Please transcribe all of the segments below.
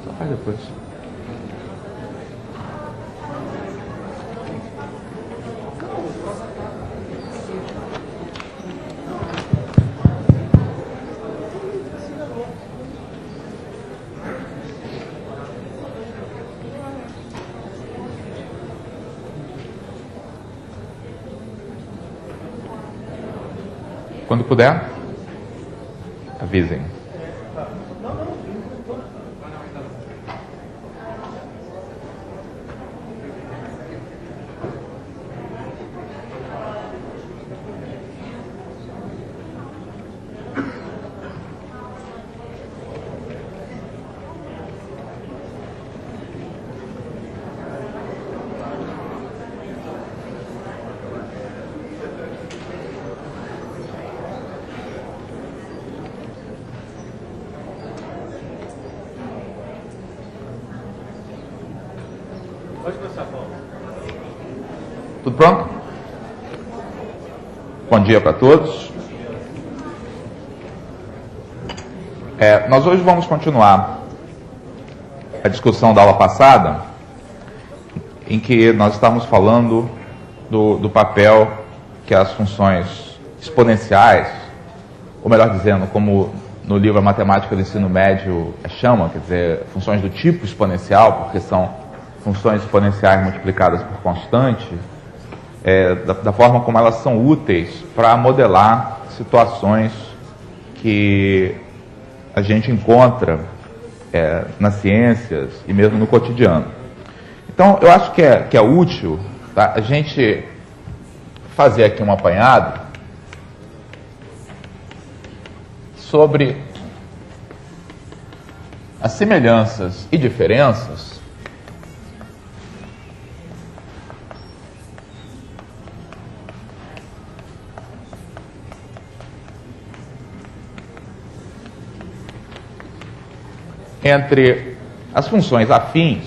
Só faz depois. Quando puder, avisem. Tudo pronto? Bom dia para todos. Nós hoje vamos continuar a discussão da aula passada, em que nós estávamos falando do papel que as funções exponenciais, ou melhor dizendo, como no livro A Matemática do Ensino Médio chama, quer dizer, funções do tipo exponencial, porque são funções exponenciais multiplicadas por constante, da forma como elas são úteis para modelar situações que a gente encontra nas ciências e mesmo no cotidiano. Então, eu acho que é útil, tá, a gente fazer aqui um apanhado sobre as semelhanças e diferenças entre as funções afins,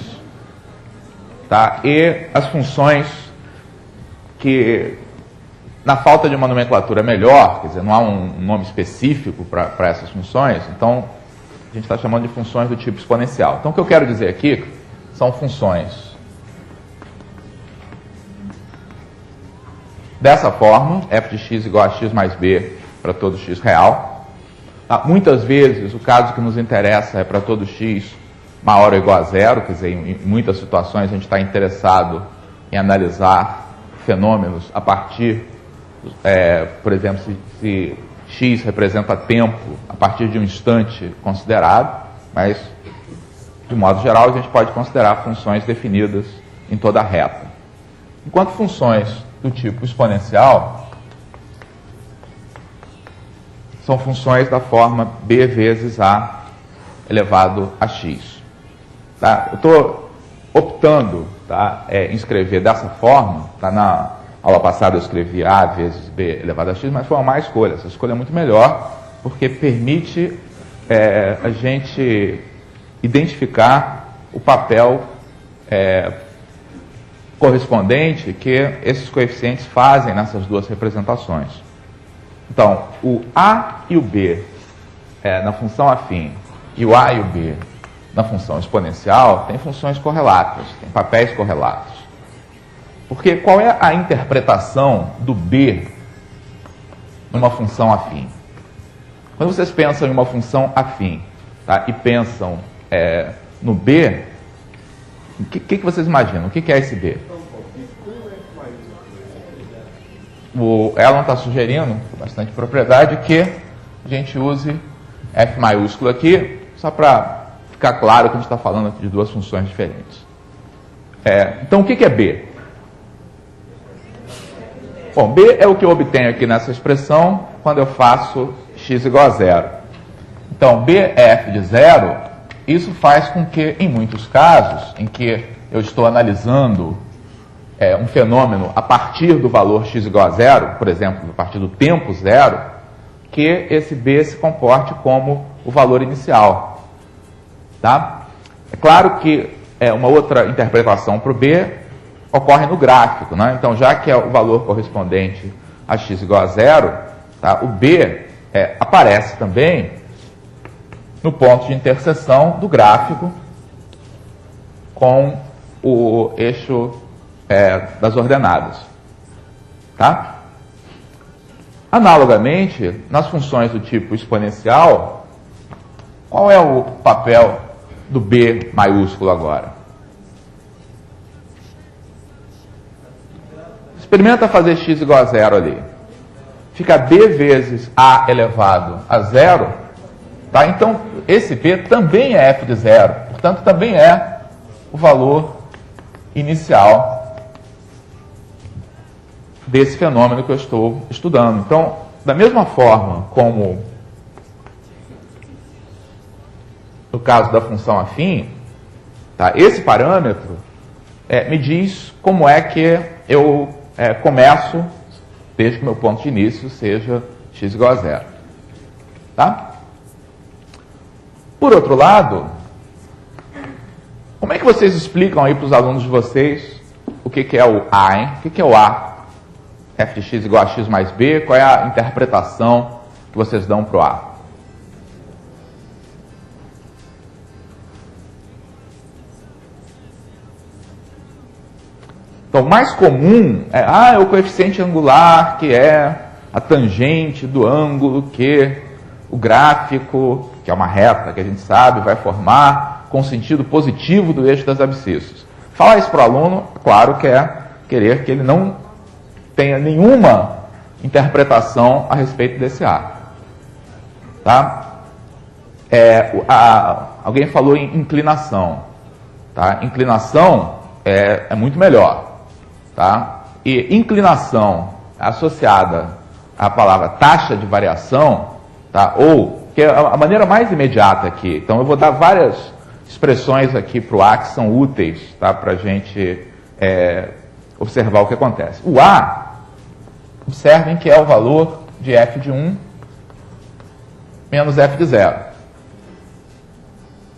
tá, e as funções que, na falta de uma nomenclatura melhor, quer dizer, não há um nome específico para essas funções, então a gente está chamando de funções do tipo exponencial. Então, o que eu quero dizer aqui são funções dessa forma, f de x igual a x mais b para todo x real. Tá? Muitas vezes, o caso que nos interessa é para todo x maior ou igual a zero, quer dizer, em muitas situações a gente está interessado em analisar fenômenos a partir, por exemplo, se x representa tempo a partir de um instante considerado, mas, de modo geral, a gente pode considerar funções definidas em toda a reta. Enquanto funções do tipo exponencial são funções da forma b vezes a elevado a x. Tá? Eu estou optando, tá, em escrever dessa forma. Tá? Na aula passada eu escrevi a vezes b elevado a x, mas foi uma má escolha. Essa escolha é muito melhor, porque permite a gente identificar o papel correspondente que esses coeficientes fazem nessas duas representações. Então, o a e o b na função afim e o a e o b na função exponencial têm funções correlatas, têm papéis correlatos. Porque qual é a interpretação do b numa função afim? Quando vocês pensam em uma função afim, tá, e pensam no b, o que vocês imaginam? O que é esse b? O Elon está sugerindo, com bastante propriedade, que a gente use f maiúsculo aqui, só para ficar claro que a gente está falando aqui de duas funções diferentes. Então, o que é b? Bom, b é o que eu obtenho aqui nessa expressão quando eu faço x igual a zero. Então, b é f de zero. Isso faz com que, em muitos casos, em que eu estou analisando um fenômeno a partir do valor x igual a zero, por exemplo, a partir do tempo zero, que esse B se comporte como o valor inicial. Tá? É claro que uma outra interpretação para o B ocorre no gráfico. Né? Então, já que é o valor correspondente a x igual a zero, tá? O B aparece também no ponto de interseção do gráfico com o eixo das ordenadas. Tá? Analogamente, nas funções do tipo exponencial, qual é o papel do B maiúsculo agora? Experimenta fazer x igual a zero ali. Fica B vezes A elevado a zero. Tá? Então, esse B também é f de zero. Portanto, também é o valor inicial desse fenômeno que eu estou estudando. Então, da mesma forma como no caso da função afim, tá? Esse parâmetro me diz como é que eu começo, desde que meu ponto de início seja x igual a zero. Tá? Por outro lado, como é que vocês explicam aí para os alunos de vocês o que é o A, hein? O que é o A? F de x igual a x mais b, qual é a interpretação que vocês dão para o A? Então, o mais comum é o coeficiente angular, que é a tangente do ângulo que o gráfico, que é uma reta que a gente sabe, vai formar com sentido positivo do eixo das abscissas. Falar isso para o aluno, claro que é querer que ele não tenha nenhuma interpretação a respeito desse A. Tá? Alguém falou em inclinação. Tá? Inclinação é muito melhor. Tá? E inclinação associada à palavra taxa de variação, tá? Ou, que é a maneira mais imediata aqui. Então, eu vou dar várias expressões aqui para o A que são úteis, tá? Para a gente observar o que acontece. O A, observem que é o valor de f de 1 menos f de 0.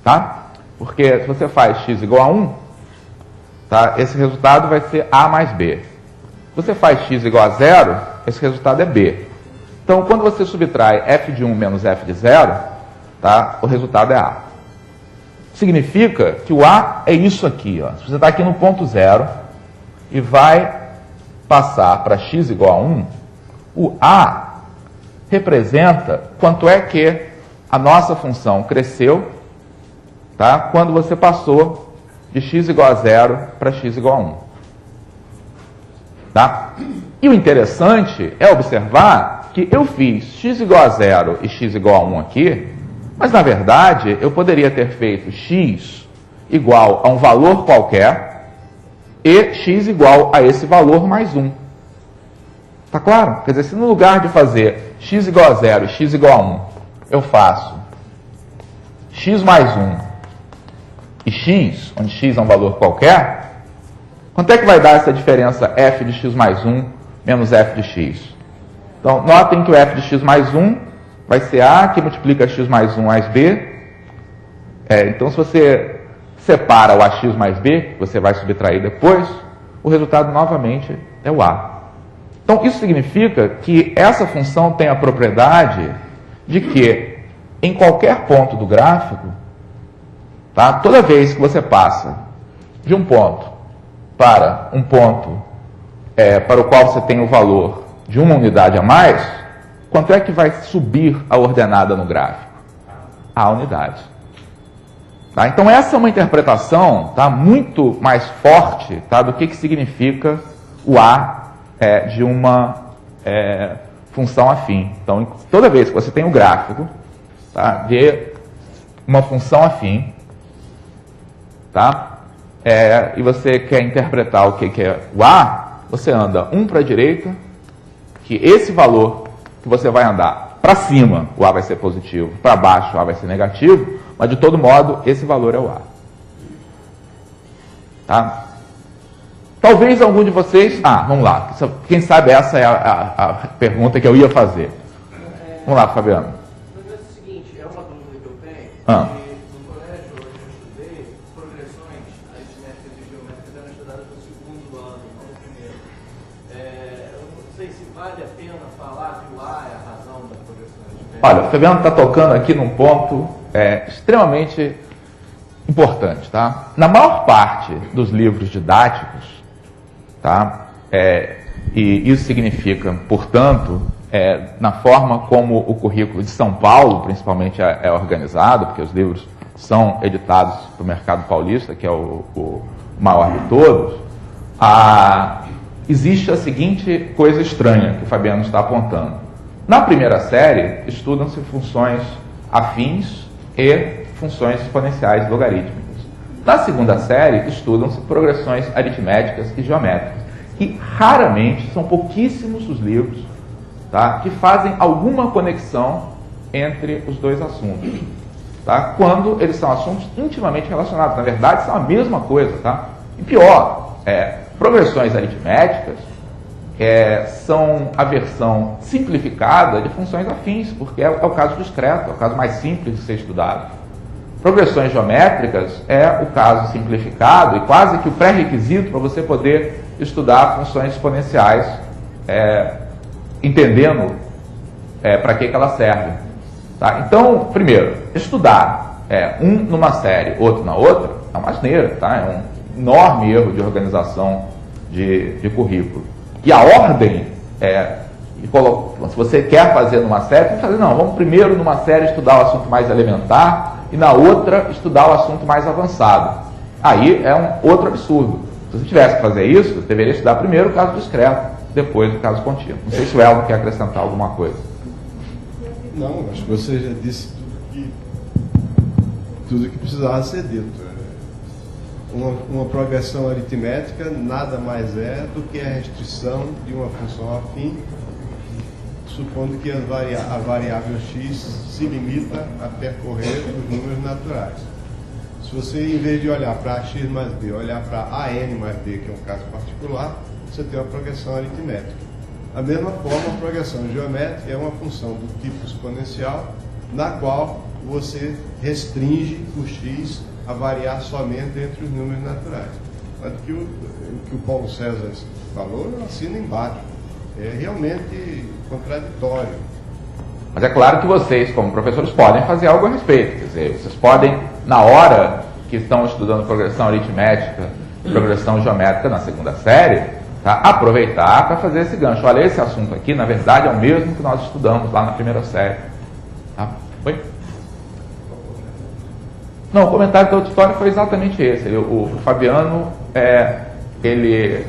Tá? Porque se você faz x igual a 1, tá? Esse resultado vai ser A mais B. Se você faz x igual a 0, esse resultado é B. Então, quando você subtrai f de 1 menos f de 0, tá? O resultado é A. Significa que o A é isso aqui. Ó. Se você está aqui no ponto 0 e vai passar para x igual a 1, o A representa quanto é que a nossa função cresceu, tá? Quando você passou de x igual a 0 para x igual a 1. Tá? E o interessante é observar que eu fiz x igual a 0 e x igual a 1 aqui, mas na verdade eu poderia ter feito x igual a um valor qualquer e x igual a esse valor mais 1. Tá claro? Quer dizer, se no lugar de fazer x igual a 0 e x igual a 1, eu faço x mais 1 e x, onde x é um valor qualquer, quanto é que vai dar essa diferença f de x mais 1 menos f de x? Então, notem que o f de x mais 1 vai ser A, que multiplica x mais 1 mais b. Então, se você separa o ax mais b, que você vai subtrair depois, o resultado novamente é o A. Então, isso significa que essa função tem a propriedade de que, em qualquer ponto do gráfico, tá, toda vez que você passa de um ponto para um ponto para o qual você tem o valor de uma unidade a mais, quanto é que vai subir a ordenada no gráfico? A unidade. Tá? Então, essa é uma interpretação, tá, muito mais forte, tá, do que significa o A de uma função afim. Então, toda vez que você tem um gráfico, tá, de uma função afim, tá, e você quer interpretar o que é o A, você anda um para a direita, que esse valor que você vai andar para cima, o A vai ser positivo, para baixo, o A vai ser negativo, mas de todo modo, esse valor é o A. Tá? Talvez algum de vocês... vamos lá. Quem sabe essa é a pergunta que eu ia fazer. Vamos lá, Fabiano. É o seguinte, é uma dúvida que eu tenho, Ah. que no colégio onde eu estudei, progressões aritméticas e geométricas eram estudadas no segundo ano, não no primeiro. Eu não sei se vale a pena falar que o A é a razão da progressão aritmética. Olha, o Fabiano está tocando aqui num ponto extremamente importante, tá? Na maior parte dos livros didáticos, tá? E isso significa, portanto, na forma como o currículo de São Paulo, principalmente, é organizado, porque os livros são editados para o mercado paulista, que é o maior de todos, existe a seguinte coisa estranha que o Fabiano está apontando. Na primeira série, estudam-se funções afins e funções exponenciais logarítmicas. Na segunda série, estudam-se progressões aritméticas e geométricas. E raramente, são pouquíssimos os livros, tá, que fazem alguma conexão entre os dois assuntos, tá, quando eles são assuntos intimamente relacionados. Na verdade, são a mesma coisa. Tá? E pior, progressões aritméticas são a versão simplificada de funções afins, porque é o caso discreto, é o caso mais simples de ser estudado. Progressões geométricas é o caso simplificado e quase que o pré-requisito para você poder estudar funções exponenciais, entendendo para que elas servem. Tá? Então, primeiro, estudar um numa série, outro na outra, é uma asneira, tá? É um enorme erro de organização de currículo. E a ordem, se você quer fazer numa série, tem que fazer, não, vamos primeiro numa série estudar o assunto mais elementar e na outra estudar o assunto mais avançado. Aí é um outro absurdo. Se você tivesse que fazer isso, você deveria estudar primeiro o caso discreto, depois o caso contínuo. Não sei se o Elmo quer acrescentar alguma coisa. Não, acho que você já disse tudo que precisava ser dito. Uma progressão aritmética nada mais é do que a restrição de uma função afim, supondo que a variável x se limita a percorrer os números naturais. Se você, em vez de olhar para x mais b, olhar para an mais b, que é um caso particular, você tem uma progressão aritmética. Da mesma forma, a progressão geométrica é uma função do tipo exponencial, na qual você restringe o x a variar somente entre os números naturais. Mas o que o Paulo César falou, eu assino embaixo. É realmente contraditório. Mas é claro que vocês, como professores, podem fazer algo a respeito. Quer dizer, vocês podem, na hora que estão estudando progressão aritmética e progressão geométrica na segunda série, tá, aproveitar para fazer esse gancho. Olha, esse assunto aqui, na verdade, é o mesmo que nós estudamos lá na primeira série. Tá? Oi? Não, o comentário do auditório foi exatamente esse. O Fabiano, ele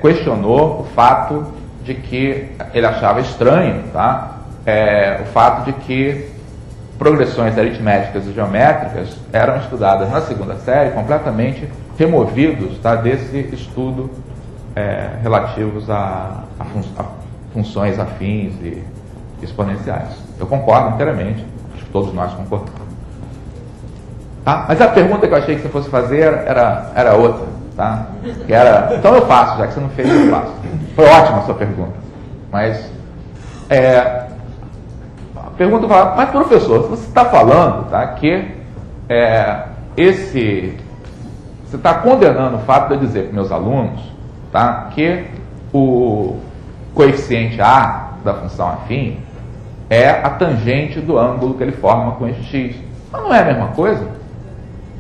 questionou o fato de que ele achava estranho, tá? O fato de que progressões aritméticas e geométricas eram estudadas na segunda série, completamente removidos, tá, desse estudo relativos a funções afins e exponenciais. Eu concordo inteiramente, acho que todos nós concordamos. Tá? Mas a pergunta que eu achei que você fosse fazer era outra. Tá? Então eu faço, já que você não fez, eu faço. Foi ótima a sua pergunta. Mas a pergunta fala, mas professor, você está falando, tá, que você está condenando o fato de eu dizer para meus alunos, tá, que o coeficiente A da função afim é a tangente do ângulo que ele forma com esse x. Mas não é a mesma coisa?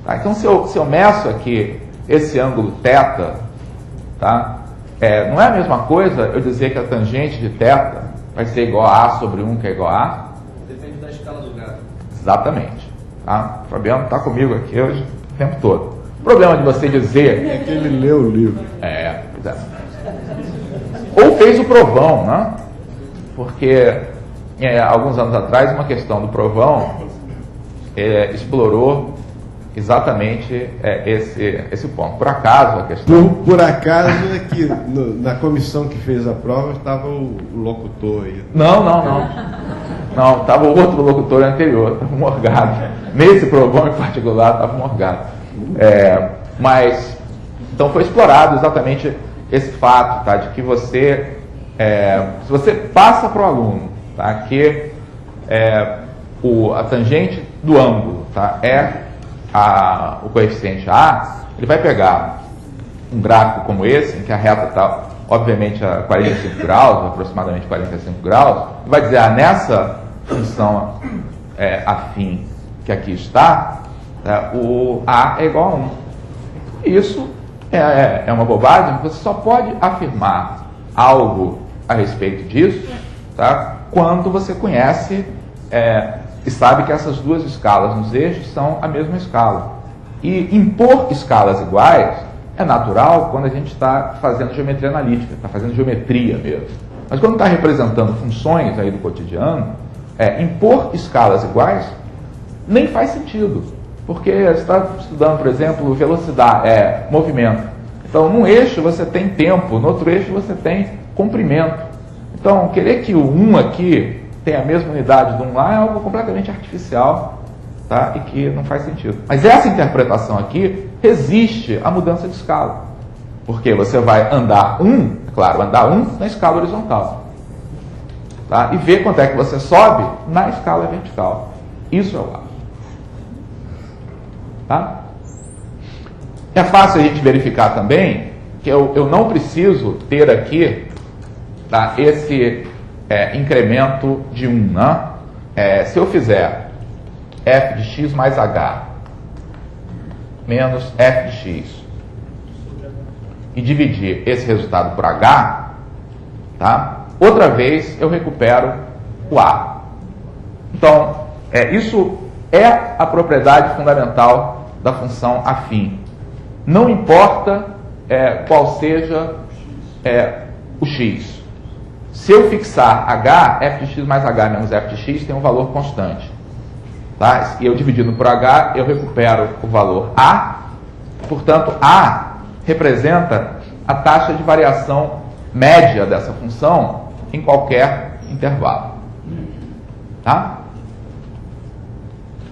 Tá? Então, se eu meço aqui esse ângulo θ, tá? Não é a mesma coisa eu dizer que a tangente de θ vai ser igual a A sobre 1, que é igual a A? Depende da escala do gráfico. Exatamente. Tá? O Fabiano está comigo aqui hoje o tempo todo. O problema de você dizer... É que ele leu o livro. Ou fez o provão, né? Porque alguns anos atrás, uma questão do provão explorou exatamente esse ponto. Por acaso, a questão... Por acaso é que na comissão que fez a prova estava o locutor aí. Não, estava o outro locutor anterior, estava o Morgado. Nesse provão em particular, estava o Morgado. Mas, então foi explorado exatamente esse fato, tá, de que você, se você passa para o aluno, tá, que a tangente do ângulo, tá? O coeficiente A, ele vai pegar um gráfico como esse, em que a reta está, obviamente, a 45 graus, aproximadamente 45 graus, e vai dizer, nessa função afim que aqui está, o A é igual a 1. Isso é uma bobagem, você só pode afirmar algo a respeito disso, tá? Quando você conhece e sabe que essas duas escalas nos eixos são a mesma escala. E impor escalas iguais é natural quando a gente está fazendo geometria analítica, está fazendo geometria mesmo. Mas quando está representando funções aí do cotidiano, impor escalas iguais nem faz sentido. Porque você está estudando, por exemplo, velocidade, movimento. Então, num eixo você tem tempo, no outro eixo você tem comprimento. Então, querer que o 1 aqui tenha a mesma unidade do 1 lá é algo completamente artificial, tá? E que não faz sentido. Mas essa interpretação aqui resiste à mudança de escala. Porque você vai andar andar 1 na escala horizontal. Tá? E ver quanto é que você sobe na escala vertical. Isso é o A. Tá? É fácil a gente verificar também que eu não preciso ter aqui, tá, esse incremento de 1. Né? Se eu fizer f de x mais h menos f de x e dividir esse resultado por h, tá? Outra vez eu recupero o A. Então, isso é a propriedade fundamental da função afim. Não importa qual seja o x. Se eu fixar h, f de x mais h menos f de x tem um valor constante. Tá? E eu dividindo por h, eu recupero o valor A. Portanto, A representa a taxa de variação média dessa função em qualquer intervalo. Tá?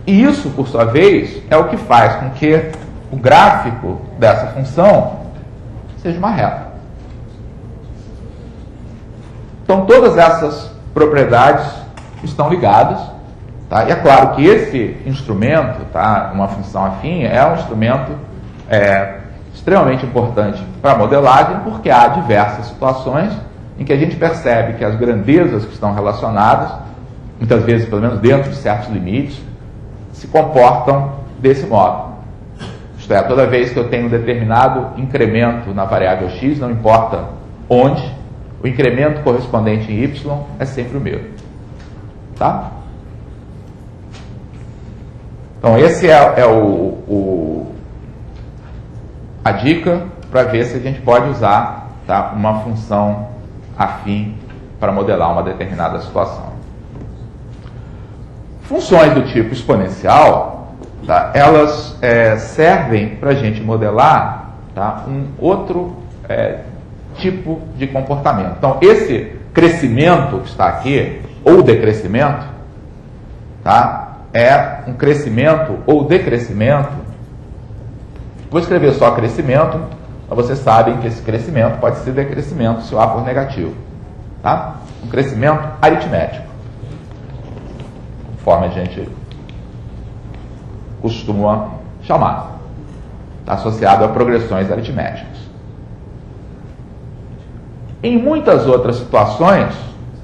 E isso, por sua vez, é o que faz com que o gráfico dessa função seja uma reta. Então, todas essas propriedades estão ligadas. Tá? E é claro que esse instrumento, tá, uma função afim, é um instrumento extremamente importante para a modelagem, porque há diversas situações em que a gente percebe que as grandezas que estão relacionadas, muitas vezes, pelo menos dentro de certos limites, se comportam desse modo. Isto é, toda vez que eu tenho um determinado incremento na variável x, não importa onde, o incremento correspondente em y é sempre o mesmo. Tá? Então, esse é a dica para ver se a gente pode usar, tá, uma função afim para modelar uma determinada situação. Funções do tipo exponencial, tá, elas servem para a gente modelar, tá, um outro tipo de comportamento. Então, esse crescimento que está aqui, ou decrescimento, tá, é um crescimento ou decrescimento. Vou escrever só crescimento, mas vocês sabem que esse crescimento pode ser decrescimento se o A for negativo. Tá? Um crescimento aritmético, conforme a gente costuma chamar. Está associado a progressões aritméticas. Em muitas outras situações,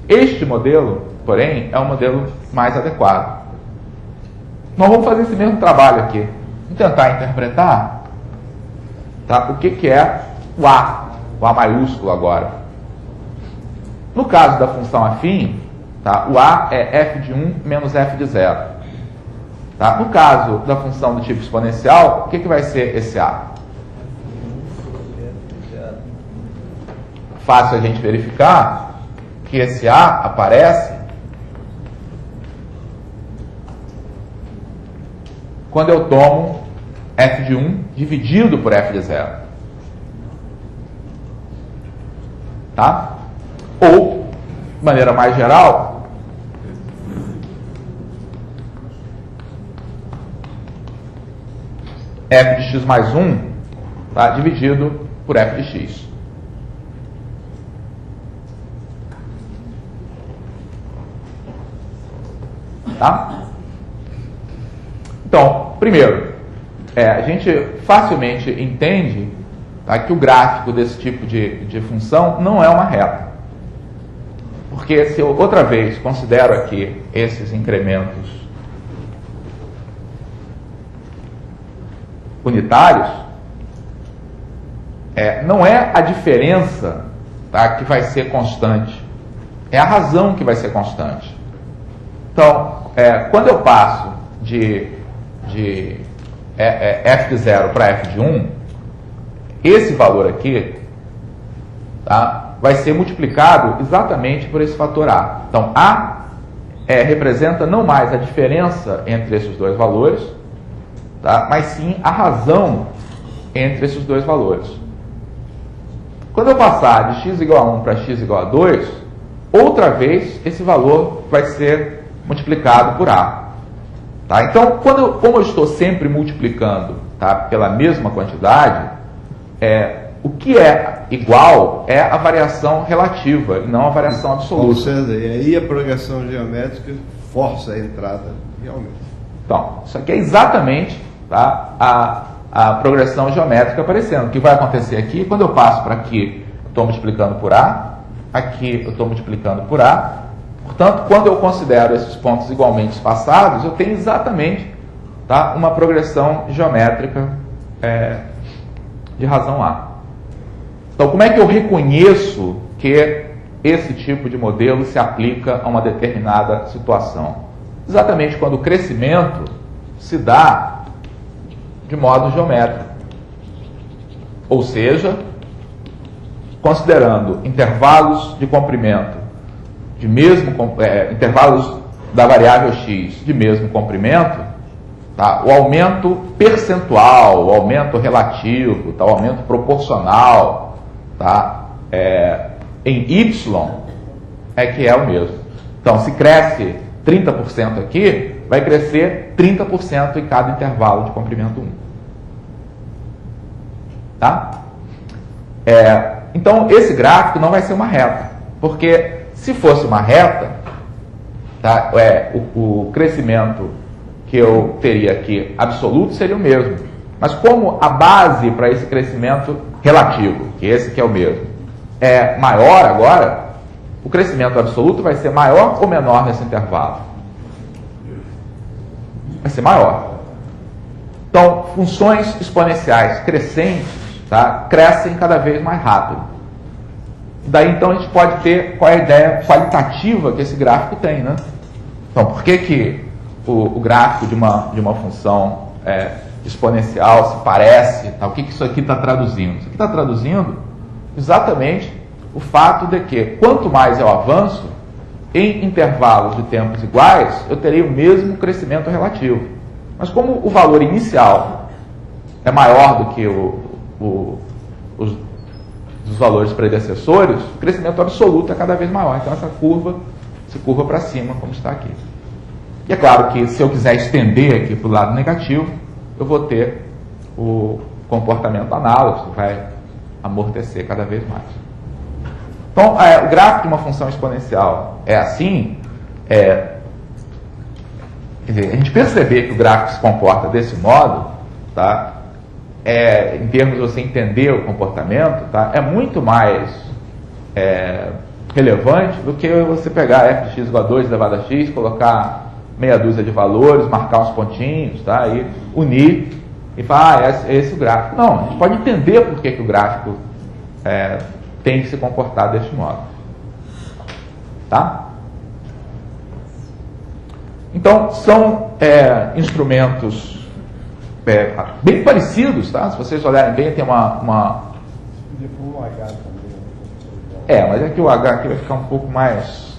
este modelo, porém, é um modelo mais adequado. Nós vamos fazer esse mesmo trabalho aqui. Vamos tentar interpretar, tá, o que é o A maiúsculo agora. No caso da função afim, tá, o A é f de 1 menos f de 0. Tá? No caso da função do tipo exponencial, o que vai ser esse A? Fácil a gente verificar que esse A aparece quando eu tomo f de 1 dividido por f de 0. Tá? Ou, de maneira mais geral, f de x mais 1, tá, dividido por f de x. Tá? Então, primeiro, a gente facilmente entende, tá, que o gráfico desse tipo de função não é uma reta. Porque se eu outra vez considero aqui esses incrementos unitários, não é a diferença, tá, que vai ser constante, é a razão que vai ser constante. Então, quando eu passo de f de 0 para f de 1, esse valor aqui, tá, vai ser multiplicado exatamente por esse fator A. Então, A representa não mais a diferença entre esses dois valores, tá, mas sim a razão entre esses dois valores. Quando eu passar de x igual a 1 para x igual a 2, outra vez esse valor vai ser multiplicado por A. Tá? Então, como eu estou sempre multiplicando, tá, pela mesma quantidade, o que é igual é a variação relativa e não a variação absoluta. Ou seja, e aí a progressão geométrica força a entrada, realmente. Então, isso aqui é exatamente, tá, a progressão geométrica aparecendo. O que vai acontecer aqui, quando eu passo para aqui, eu estou multiplicando por A, aqui eu estou multiplicando por A. Portanto, quando eu considero esses pontos igualmente espaçados, eu tenho exatamente, tá, uma progressão geométrica de razão A. Então, como é que eu reconheço que esse tipo de modelo se aplica a uma determinada situação? Exatamente quando o crescimento se dá de modo geométrico. Ou seja, considerando intervalos de comprimento de mesmo intervalos da variável x de mesmo comprimento, tá, o aumento percentual, o aumento relativo, tá, o aumento proporcional, tá, em y que é o mesmo. Então, se cresce 30% aqui, vai crescer 30% em cada intervalo de comprimento 1. Tá? Então, esse gráfico não vai ser uma reta, porque se fosse uma reta, tá, o crescimento que eu teria aqui absoluto seria o mesmo. Mas como a base para esse crescimento relativo, que esse que é o mesmo, é maior agora, o crescimento absoluto vai ser maior ou menor nesse intervalo? Vai ser maior. Então, funções exponenciais crescentes, tá, crescem cada vez mais rápido. Daí, então, a gente pode ter qual é a ideia qualitativa que esse gráfico tem, né? Então, por que o gráfico de uma função exponencial se parece? Tá? O que isso aqui está traduzindo? Isso aqui está traduzindo exatamente o fato de que, quanto mais eu avanço, em intervalos de tempos iguais, eu terei o mesmo crescimento relativo. Mas como o valor inicial é maior do que os valores predecessores, o crescimento absoluto é cada vez maior. Então essa curva se curva para cima, como está aqui. E é claro que se eu quiser estender aqui para o lado negativo, eu vou ter o comportamento análogo, que vai amortecer cada vez mais. Então, o gráfico de uma função exponencial é assim, quer dizer, a gente perceber que o gráfico se comporta desse modo, tá? Em termos de você entender o comportamento, tá, é muito mais relevante do que você pegar f de x igual a 2 elevado a x, colocar meia dúzia de valores, marcar uns pontinhos, tá, e unir e falar, é esse o gráfico. Não, a gente pode entender por que o gráfico tem que se comportar deste modo. Tá? Então, são instrumentos bem parecidos, tá? Se vocês olharem bem, tem uma... mas é que o H aqui vai ficar um pouco mais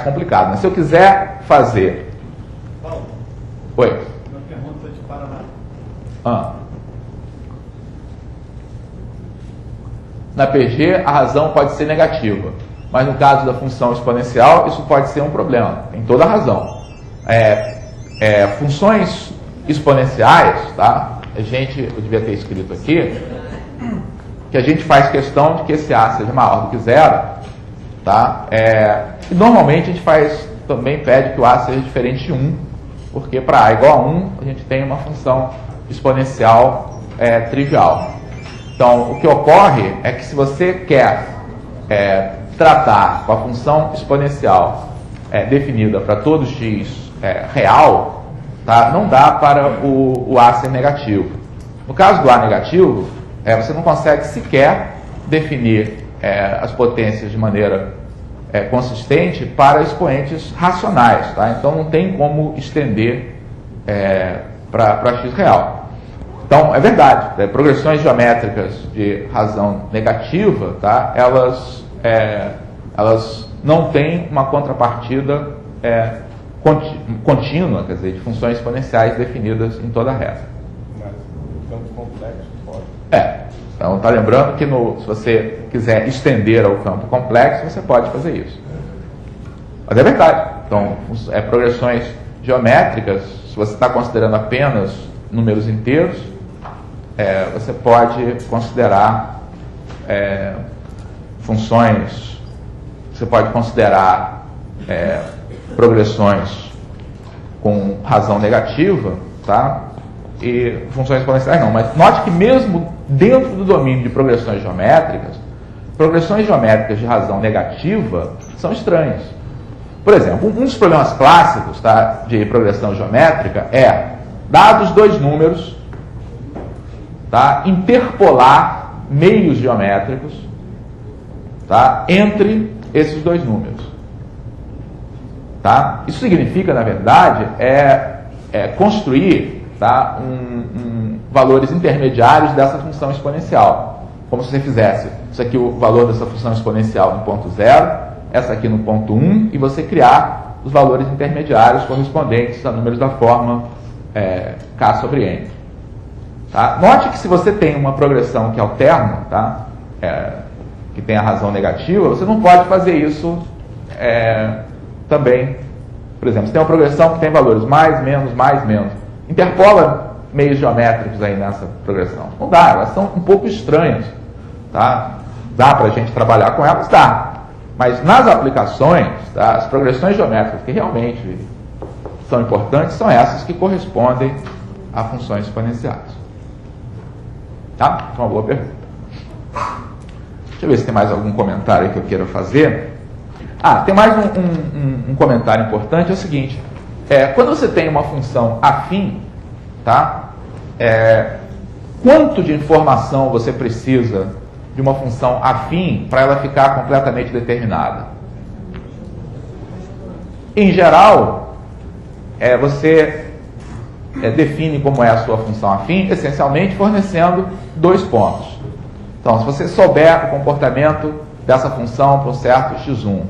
complicado. Mas se eu quiser fazer... Paulo, Oi? uma pergunta de Paraná. Na PG, a razão pode ser negativa. Mas no caso da função exponencial, isso pode ser um problema. Tem toda a razão. Funções exponenciais, tá? Eu devia ter escrito aqui, que a gente faz questão de que esse A seja maior do que zero, tá? E normalmente a gente faz também pede que o A seja diferente de 1, porque para A igual a 1, a gente tem uma função exponencial trivial. Então, o que ocorre é que se você quer tratar com a função exponencial definida para todo x real, tá? Não dá para o A ser negativo. No caso do A negativo, você não consegue sequer definir as potências de maneira consistente para expoentes racionais. Tá? Então não tem como estender para x real. Então, é verdade, progressões geométricas de razão negativa, tá? Elas não têm uma contrapartida contínua, quer dizer, de funções exponenciais definidas em toda a reta. Mas campo complexo pode. Então, está lembrando que se você quiser estender ao campo complexo, você pode fazer isso. Mas é verdade. Então, progressões geométricas, se você está considerando apenas números inteiros, você pode considerar funções, você pode considerar progressões com razão negativa, tá? E funções exponenciais não. Mas note que mesmo dentro do domínio de progressões geométricas de razão negativa são estranhas. Por exemplo, um dos problemas clássicos, tá, de progressão geométrica dados dois números, tá, interpolar meios geométricos, tá, entre esses dois números. Tá? Isso significa, na verdade, construir, tá, valores intermediários dessa função exponencial. Como se você fizesse isso aqui, o valor dessa função exponencial no ponto 0, essa aqui no ponto 1, e você criar os valores intermediários correspondentes a números da forma K sobre N. Tá? Note que se você tem uma progressão que alterna, tá, que tem a razão negativa, você não pode fazer isso também. Por exemplo, você tem uma progressão que tem valores mais, menos, interpola meios geométricos aí nessa progressão. Não dá, elas são um pouco estranhas. Tá? Dá para a gente trabalhar com elas? Dá. Mas nas aplicações, tá, as progressões geométricas que realmente são importantes são essas que correspondem a funções exponenciais. Tá? Uma boa pergunta. Deixa eu ver se tem mais algum comentário aí que eu queira fazer. Tem mais um comentário importante, é o seguinte. Quando você tem uma função afim, tá? Quanto de informação você precisa de uma função afim para ela ficar completamente determinada? Em geral, você define como é a sua função afim, essencialmente fornecendo 2 pontos. Então, se você souber o comportamento dessa função para um certo x1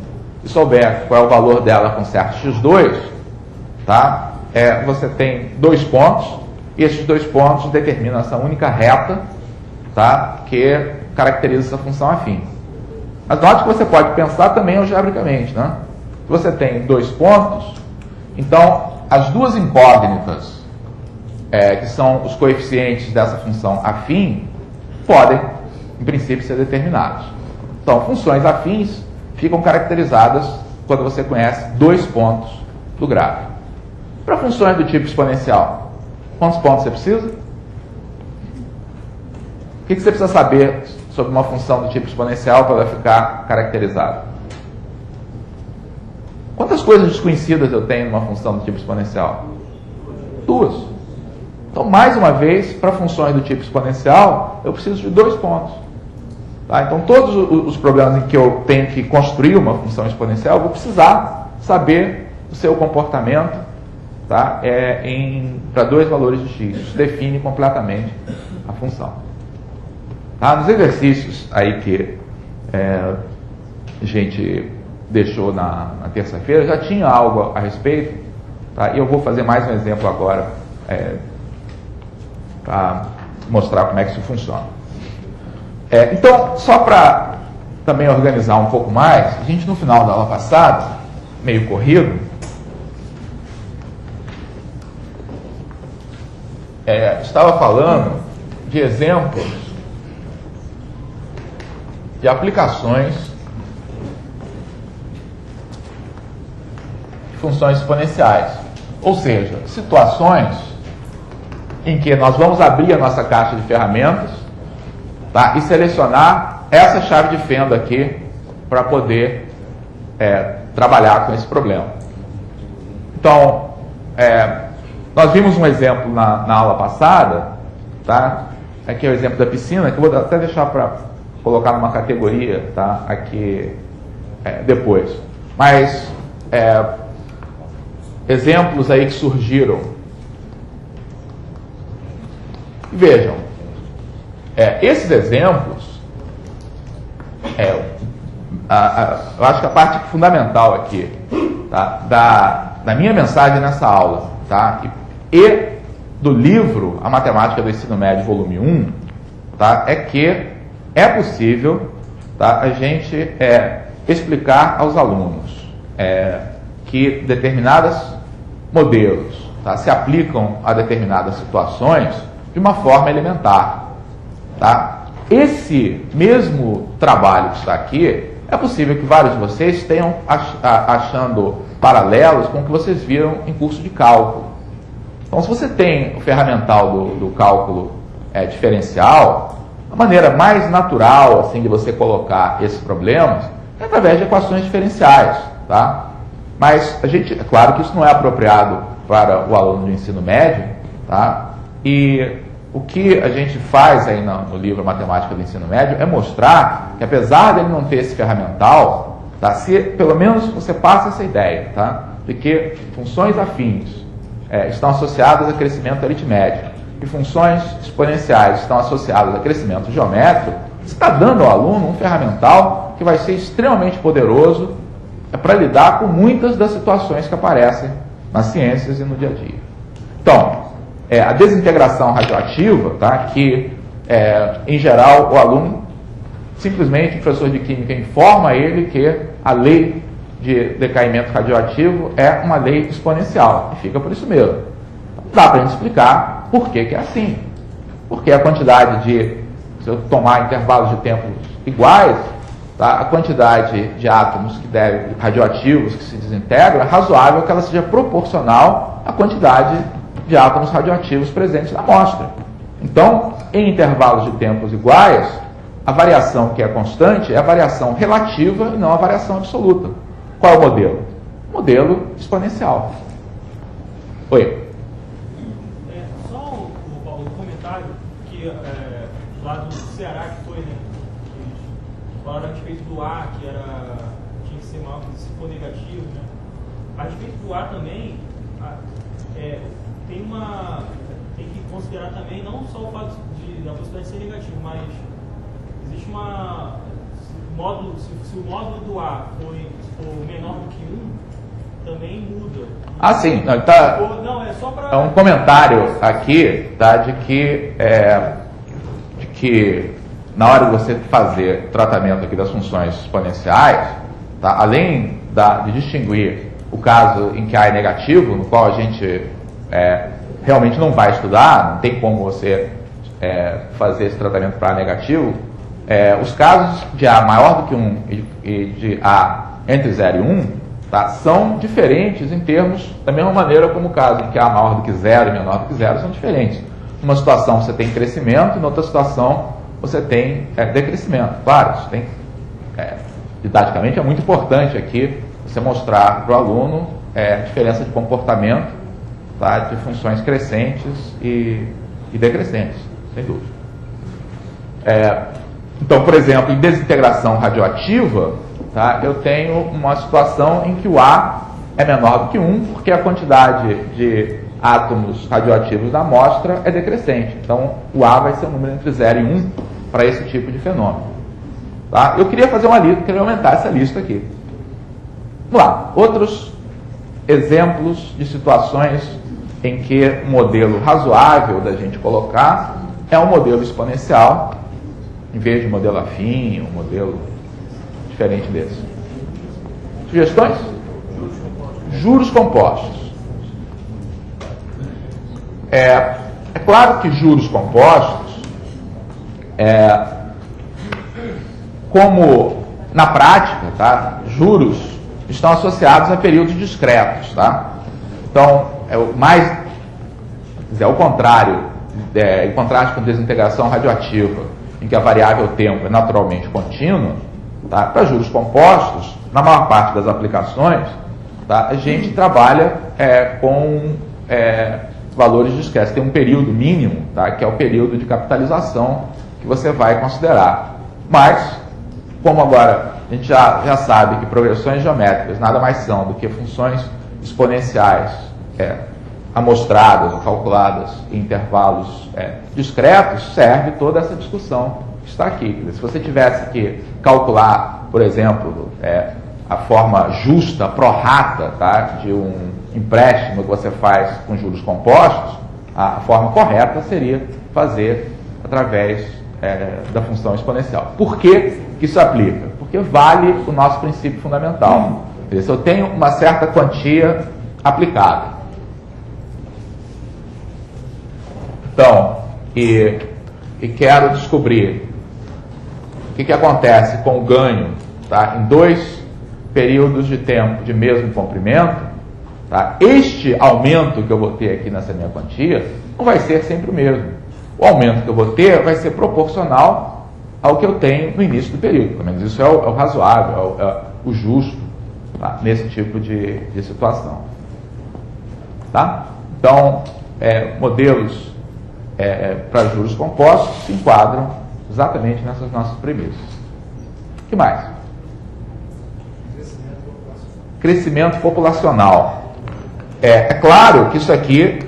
e souber qual é o valor dela com certo x2, tá? Você tem 2 pontos, e esses 2 pontos determinam essa única reta, tá? Que caracteriza essa função afim. Mas note que você pode pensar também algebricamente, né? Se você tem 2 pontos, então as duas incógnitas, que são os coeficientes dessa função afim, podem, em princípio, ser determinados. Então, funções afins ficam caracterizadas quando você conhece 2 pontos do gráfico. Para funções do tipo exponencial, quantos pontos você precisa? O que você precisa saber sobre uma função do tipo exponencial para ela ficar caracterizada? Quantas coisas desconhecidas eu tenho numa função do tipo exponencial? 2. Então, mais uma vez, para funções do tipo exponencial, eu preciso de 2 pontos. Tá? Então, todos os problemas em que eu tenho que construir uma função exponencial, eu vou precisar saber o seu comportamento, tá? Para 2 valores de x. Isso define completamente a função. Tá? Nos exercícios aí que a gente deixou na terça-feira, já tinha algo a respeito, tá? E eu vou fazer mais um exemplo agora para mostrar como é que isso funciona. Então, só para também organizar um pouco mais, a gente no final da aula passada, meio corrido, estava falando de exemplos de aplicações que funções exponenciais. Ou seja, situações em que nós vamos abrir a nossa caixa de ferramentas, tá, e selecionar essa chave de fenda aqui para poder trabalhar com esse problema. Então, nós vimos um exemplo na aula passada, tá? Aqui é o exemplo da piscina, que eu vou até deixar para colocar numa categoria, tá? Aqui depois. Mas exemplos aí que surgiram. Vejam, esses exemplos, eu acho que a parte fundamental aqui, tá, da minha mensagem nessa aula, tá, e do livro A Matemática do Ensino Médio, volume 1, tá, é que é possível, tá, a gente explicar aos alunos que determinados modelos, tá, se aplicam a determinadas situações de uma forma elementar. Tá? Esse mesmo trabalho que está aqui, é possível que vários de vocês tenham achando paralelos com o que vocês viram em curso de cálculo. Então, se você tem o ferramental do cálculo diferencial, a maneira mais natural assim, de você colocar esses problemas é através de equações diferenciais. Tá? Mas, é claro que isso não é apropriado para o aluno de ensino médio, tá? E o que a gente faz aí no livro Matemática do Ensino Médio é mostrar que, apesar dele não ter esse ferramental, tá, se pelo menos você passa essa ideia, tá, de que funções afins estão associadas a crescimento aritmético e funções exponenciais estão associadas a crescimento geométrico, você está dando ao aluno um ferramental que vai ser extremamente poderoso para lidar com muitas das situações que aparecem nas ciências e no dia a dia. Então, a desintegração radioativa, tá, que, em geral, o aluno, simplesmente, o professor de Química informa ele que a lei de decaimento radioativo é uma lei exponencial, e fica por isso mesmo. Dá para a gente explicar por que é assim. Porque a quantidade se eu tomar intervalos de tempo iguais, tá, a quantidade de átomos radioativos que se desintegram é razoável que ela seja proporcional à quantidade de átomos radioativos presentes na amostra. Então, em intervalos de tempos iguais, a variação que é constante é a variação relativa e não a variação absoluta. Qual é o modelo? Modelo exponencial. Oi. Só um comentário que lá do Ceará que foi, né? Que falaram a respeito do A, que tinha que ser maior que se for negativo, né? A respeito do A também, tem que considerar também não só o fato da possibilidade de ser negativo, mas existe se o módulo do A for menor do que 1, também muda. Ah, sim. Não, é só para... É um comentário aqui, tá, de que na hora de você fazer o tratamento aqui das funções exponenciais, tá, além de distinguir o caso em que A é negativo, no qual a gente realmente não vai estudar, não tem como você fazer esse tratamento para A negativo, os casos de A maior do que 1 e de A entre 0 e 1, tá, são diferentes em termos, da mesma maneira como o caso em que A maior do que 0 e menor do que 0 são diferentes. Numa situação você tem crescimento, em outra situação você tem decrescimento. Claro, isso tem, didaticamente é muito importante aqui você mostrar para o aluno a diferença de comportamento, tá, de funções crescentes e decrescentes, sem dúvida. Então, por exemplo, em desintegração radioativa, tá, eu tenho uma situação em que o A é menor do que 1, porque a quantidade de átomos radioativos da amostra é decrescente. Então, o A vai ser um número entre 0 e 1 para esse tipo de fenômeno. Tá? Eu queria fazer uma lista, queria aumentar essa lista aqui. Vamos lá. Outros exemplos de situações em que um modelo razoável da gente colocar é um modelo exponencial, em vez de modelo afim, um modelo diferente desse. Sugestões? Juros compostos. É claro que juros compostos, como na prática, tá, juros estão associados a períodos discretos, tá? Então, ao contrário, em contraste com desintegração radioativa, em que a variável tempo é naturalmente contínua, tá? Para juros compostos, na maior parte das aplicações, tá? A gente trabalha com valores discretos. Tem um período mínimo, tá? Que é o período de capitalização que você vai considerar. Mas, como agora a gente já sabe que progressões geométricas nada mais são do que funções exponenciais amostradas ou calculadas em intervalos discretos, serve toda essa discussão que está aqui. Se você tivesse que calcular, por exemplo, a forma justa, pró-rata, tá, de um empréstimo que você faz com juros compostos, a forma correta seria fazer através da função exponencial. Por que isso aplica? Porque vale o nosso princípio fundamental. Se eu tenho uma certa quantia aplicada, então, e quero descobrir o que acontece com o ganho, tá, em 2 períodos de tempo de mesmo comprimento, tá, este aumento que eu vou ter aqui nessa minha quantia não vai ser sempre o mesmo. O aumento que eu vou ter vai ser proporcional ao que eu tenho no início do período. Pelo menos isso é o razoável, é o justo, tá, nesse tipo de situação. Tá? Então, modelos para juros compostos se enquadram exatamente nessas nossas premissas. O que mais? Crescimento populacional. É claro que isso aqui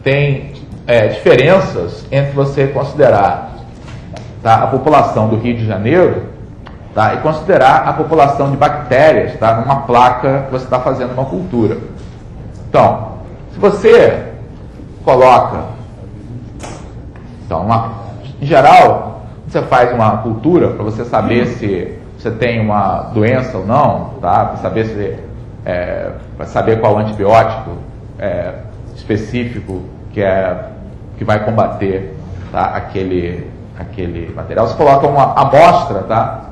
tem diferenças entre você considerar, tá, a população do Rio de Janeiro, tá, e considerar a população de bactérias, tá, numa placa que você está fazendo uma cultura. Então, se você coloca, então, em geral, você faz uma cultura para você saber se você tem uma doença ou não, tá, para saber para saber qual antibiótico específico que vai combater, tá, aquele material. Você coloca uma amostra, tá,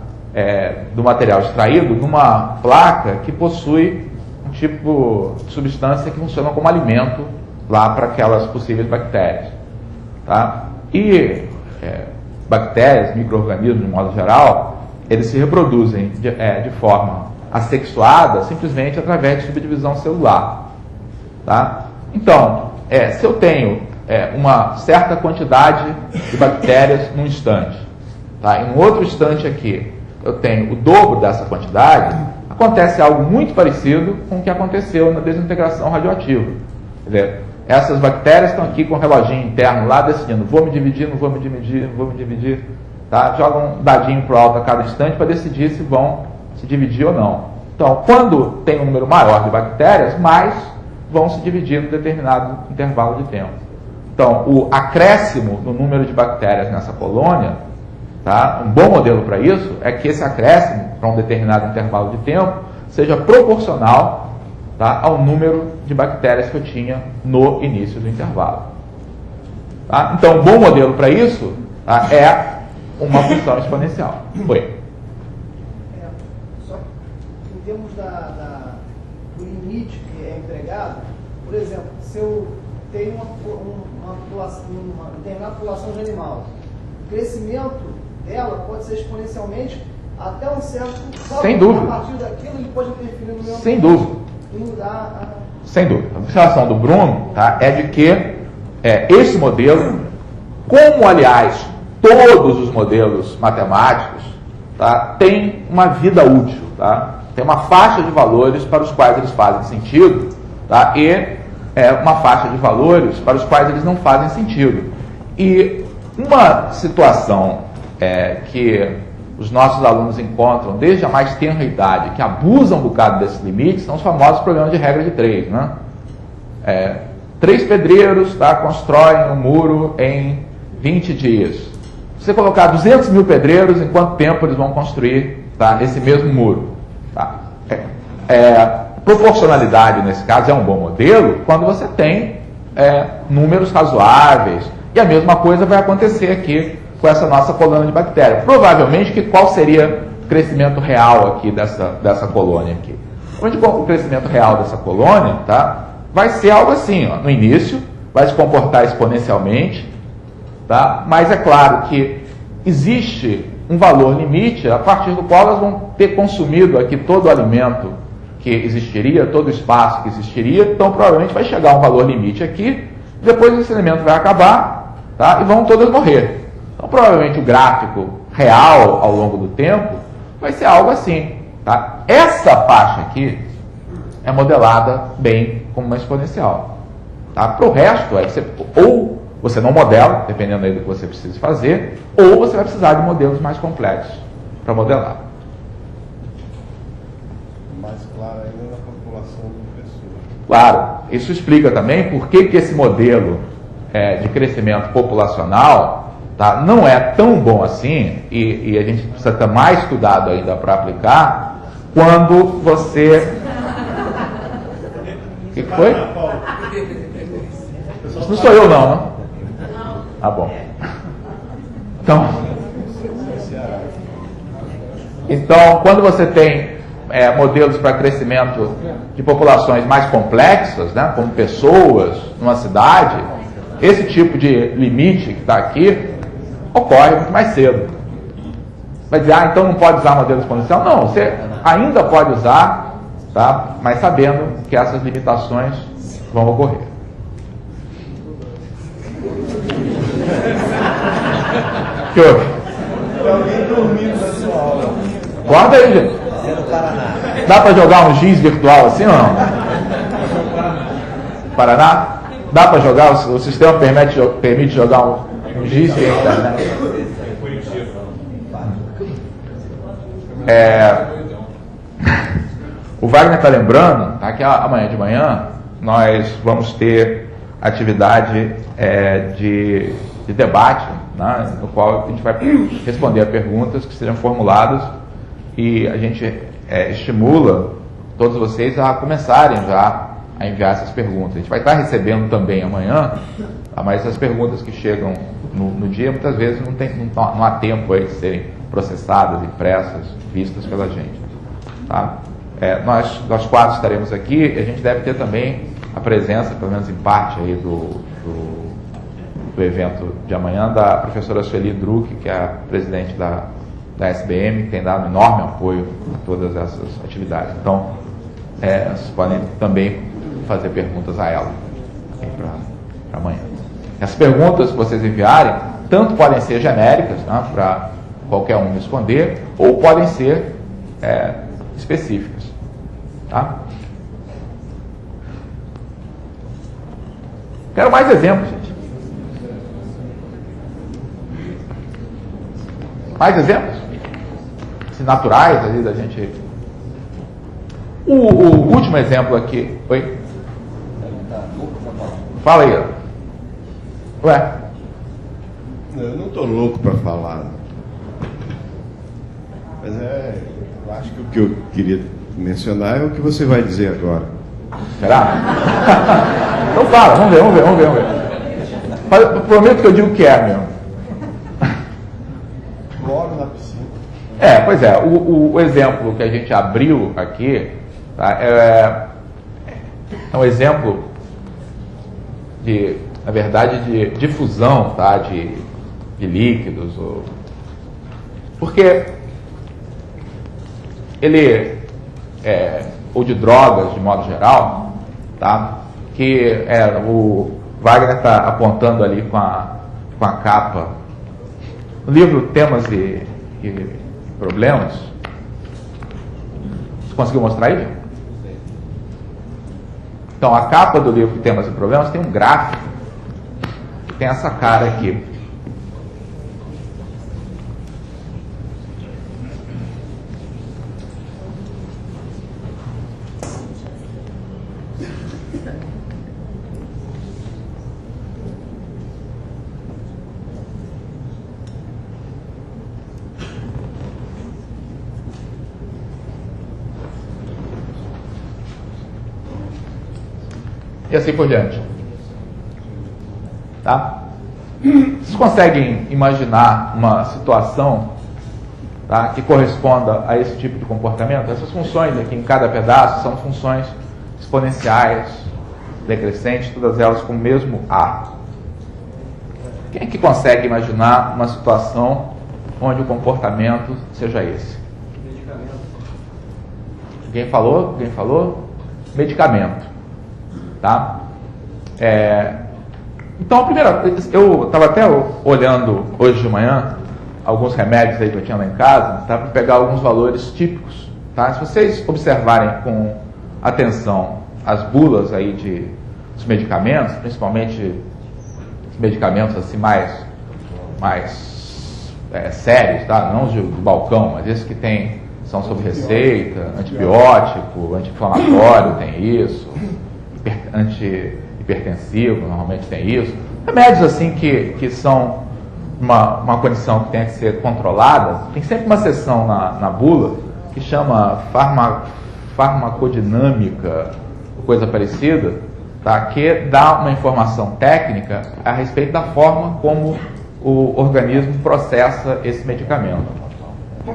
do material extraído numa placa que possui um tipo de substância que funciona como alimento lá para aquelas possíveis bactérias. Tá? E bactérias, micro-organismos de modo geral, eles se reproduzem de forma assexuada simplesmente através de subdivisão celular. Tá? Então, se eu tenho uma certa quantidade de bactérias num instante, tá? Em um outro instante aqui eu tenho o dobro dessa quantidade, acontece algo muito parecido com o que aconteceu na desintegração radioativa. Quer dizer, essas bactérias estão aqui com o reloginho interno lá decidindo, vou me dividir, não vou me dividir, não vou me dividir, tá? Jogam um dadinho para o alto a cada instante para decidir se vão se dividir ou não. Então, quando tem um número maior de bactérias, mais vão se dividir em determinado intervalo de tempo. Então, o acréscimo no número de bactérias nessa colônia, tá? Um bom modelo para isso é que esse acréscimo para um determinado intervalo de tempo seja proporcional, tá, ao número de bactérias que eu tinha no início do intervalo. Tá? Então, um bom modelo para isso, tá, é uma função exponencial. Oi. Só em termos do limite que é empregado, por exemplo, se eu tenho uma determinada população de animal, o crescimento dela pode ser exponencialmente até um certo... Sem dúvida. A partir daquilo ele pode interferir no meu... Sem dúvida. E mudar Sem dúvida. A observação do Bruno, tá, é de que esse modelo, como aliás todos os modelos matemáticos, tá, tem uma vida útil, tá? Tem uma faixa de valores para os quais eles fazem sentido, tá? E uma faixa de valores para os quais eles não fazem sentido. E uma situação que os nossos alunos encontram desde a mais tenra idade, que abusam um bocado desses limites, são os famosos problemas de regra de 3. Né? 3 pedreiros, tá, constroem um muro em 20 dias. Se você colocar 200 mil pedreiros, em quanto tempo eles vão construir, tá, esse mesmo muro? Tá? Proporcionalidade, nesse caso, é um bom modelo quando você tem números razoáveis. E a mesma coisa vai acontecer aqui com essa nossa colônia de bactérias. Provavelmente, qual seria crescimento real aqui dessa colônia aqui. Onde o crescimento real dessa colônia, tá, vai ser algo assim, ó, no início, vai se comportar exponencialmente, tá, mas é claro que existe um valor limite a partir do qual elas vão ter consumido aqui todo o alimento que existiria, todo o espaço que existiria, então provavelmente vai chegar um valor limite aqui, depois esse alimento vai acabar, tá, e vão todas morrer. Então provavelmente o gráfico real ao longo do tempo vai ser algo assim. Tá? Essa faixa aqui é modelada bem como uma exponencial. Tá? Para o resto, ou você não modela, dependendo aí do que você precisa fazer, ou você vai precisar de modelos mais complexos para modelar. Mais claro ainda na população de pessoas. Claro, isso explica também por que esse modelo de crescimento populacional, tá, não é tão bom assim, e a gente precisa ter mais cuidado ainda para aplicar, quando você... O que foi? Isso não sou eu não, né? Ah, bom. Então, quando você tem modelos para crescimento de populações mais complexas, né, como pessoas numa cidade, esse tipo de limite que está aqui ocorre muito mais cedo. Vai dizer, então não pode usar modelo exponencial? Não, você ainda pode usar, tá, mas sabendo que essas limitações vão ocorrer. O que houve? Tem alguém dormindo na sua aula. Acorda aí, gente. É no Paraná. Dá para jogar um giz virtual assim ou não? Paraná? Dá para jogar? O sistema permite jogar um giz via internet? O Wagner está lembrando, tá, que amanhã de manhã nós vamos ter atividade de debate, né, no qual a gente vai responder a perguntas que sejam formuladas e a gente estimula todos vocês a começarem já a enviar essas perguntas. A gente vai estar recebendo também amanhã, mas as perguntas que chegam no dia muitas vezes não há tempo aí de serem processadas, impressas, vistas pela gente. Tá? Nós quatro estaremos aqui e a gente deve ter também a presença, pelo menos em parte aí do evento de amanhã, da professora Sueli Druck, que é a presidente da SBM, que tem dado enorme apoio a todas essas atividades. Então, vocês podem também fazer perguntas a ela para amanhã. As perguntas que vocês enviarem, tanto podem ser genéricas, né, para qualquer um responder, ou podem ser específicas. Tá? Quero mais exemplos, gente. Mais exemplos? Assim, naturais ali da gente. O último exemplo aqui. Oi? Fala aí. Ué? Eu não estou louco para falar. Mas eu acho que o que eu queria mencionar é o que você vai dizer agora. Será? Então fala, vamos ver. Eu prometo que eu digo que é mesmo. Logo na piscina. Pois é, o exemplo que a gente abriu aqui, tá, é um exemplo na verdade, de difusão, tá, de líquidos, porque ele ou de drogas de modo geral, tá, que o Wagner está apontando ali com a capa no livro Temas e Problemas. Você conseguiu mostrar aí? Então, a capa do livro Temas e Problemas tem um gráfico que tem essa cara aqui. E assim por diante. Tá? Vocês conseguem imaginar uma situação tá, que corresponda a esse tipo de comportamento? Essas funções aqui em cada pedaço são funções exponenciais, decrescentes, todas elas com o mesmo A. Quem é que consegue imaginar uma situação onde o comportamento seja esse? Medicamento. Quem falou? Quem falou? Medicamento. Tá? Então, primeiro, eu estava até olhando hoje de manhã alguns remédios aí que eu tinha lá em casa, tá, para pegar alguns valores típicos. Tá? Se vocês observarem com atenção as bulas aí dos medicamentos, principalmente os medicamentos assim mais sérios, tá? Não os do balcão, mas esses que são sob receita, antibiótico, anti-inflamatório tem isso, antihipertensivo normalmente tem isso. Remédios assim que são uma condição que tem que ser controlada, tem sempre uma seção na bula que chama farmacodinâmica, coisa parecida, tá? Que dá uma informação técnica a respeito da forma como o organismo processa esse medicamento.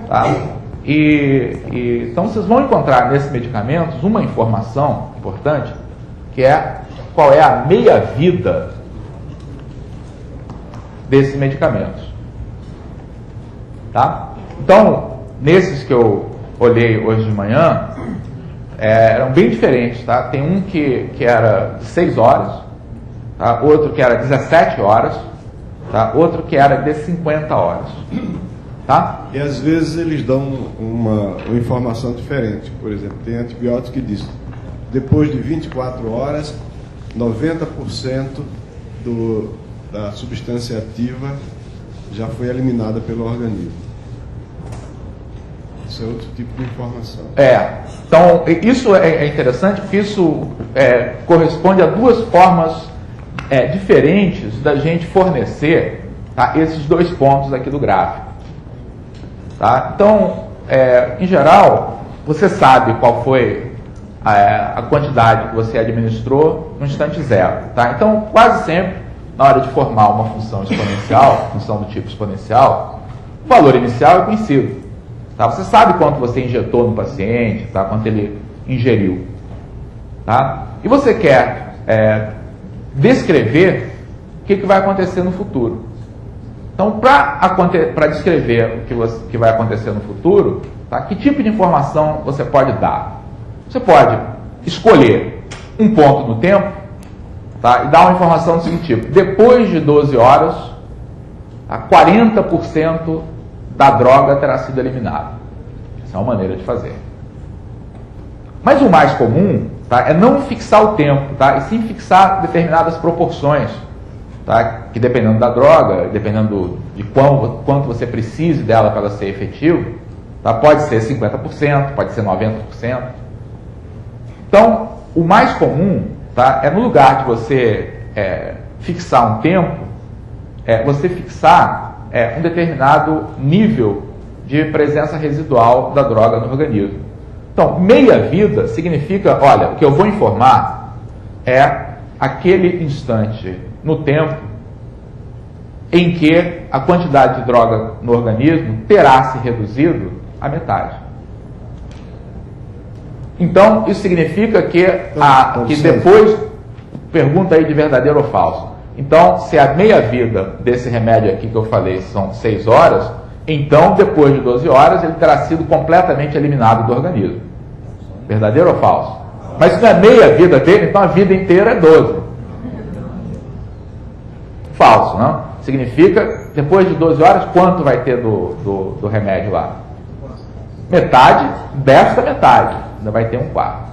Tá? Então vocês vão encontrar nesses medicamentos uma informação importante, que é qual é a meia-vida desses medicamentos. Tá? Então, nesses que eu olhei hoje de manhã, eram bem diferentes. Tá? Tem um que era de 6 horas, tá? Outro que era 17 horas, tá? Outro que era de 50 horas. Tá? E às vezes eles dão uma informação diferente. Por exemplo, tem antibiótico que diz: depois de 24 horas, 90% da substância ativa já foi eliminada pelo organismo. Isso é outro tipo de informação. Então, isso é interessante porque isso corresponde a duas formas diferentes da gente fornecer, tá, esses dois pontos aqui do gráfico. Tá? Então, em geral, você sabe qual foi a quantidade que você administrou no instante zero. Tá? Então, quase sempre, na hora de formar uma função exponencial, função do tipo exponencial, o valor inicial é conhecido. Tá? Você sabe quanto você injetou no paciente, tá? Quanto ele ingeriu. Tá? E você quer descrever o que vai acontecer no futuro. Então, para descrever o que vai acontecer no futuro, tá? Que tipo de informação você pode dar? Você pode escolher um ponto no tempo, tá? E dar uma informação do seguinte tipo: depois de 12 horas, 40% da droga terá sido eliminada. Essa é uma maneira de fazer. Mas o mais comum, tá, é não fixar o tempo, tá? E sim fixar determinadas proporções, tá? Que dependendo da droga, dependendo de quanto você precise dela para ela ser efetiva, tá? Pode ser 50%, pode ser 90%. Então, o mais comum, tá, é no lugar de você fixar um tempo, você fixar um determinado nível de presença residual da droga no organismo. Então, meia-vida significa, olha, o que eu vou informar é aquele instante no tempo em que a quantidade de droga no organismo terá se reduzido à metade. Então, isso significa que depois, pergunta aí de verdadeiro ou falso. Então, se a meia-vida desse remédio aqui que eu falei são 6 horas, então, depois de 12 horas, ele terá sido completamente eliminado do organismo. Verdadeiro ou falso? Mas se não é meia-vida dele, então a vida inteira é 12. Falso, não? Significa, depois de 12 horas, quanto vai ter do remédio lá? Metade desta metade. Ainda vai ter um quarto.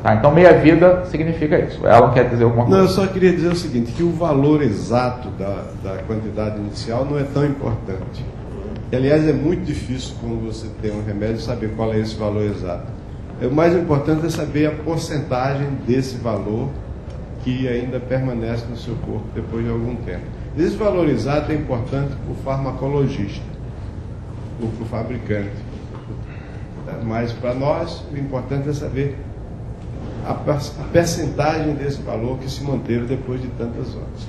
Tá? Então, meia-vida significa isso. Ela não quer dizer alguma coisa. Não, eu só queria dizer o seguinte, que o valor exato da quantidade inicial não é tão importante. E, aliás, é muito difícil, quando você tem um remédio, saber qual é esse valor exato. O mais importante é saber a porcentagem desse valor que ainda permanece no seu corpo depois de algum tempo. Esse valor exato é importante para o farmacologista, ou para o fabricante. Mas para nós, o importante é saber a percentagem desse valor que se manteve depois de tantas horas.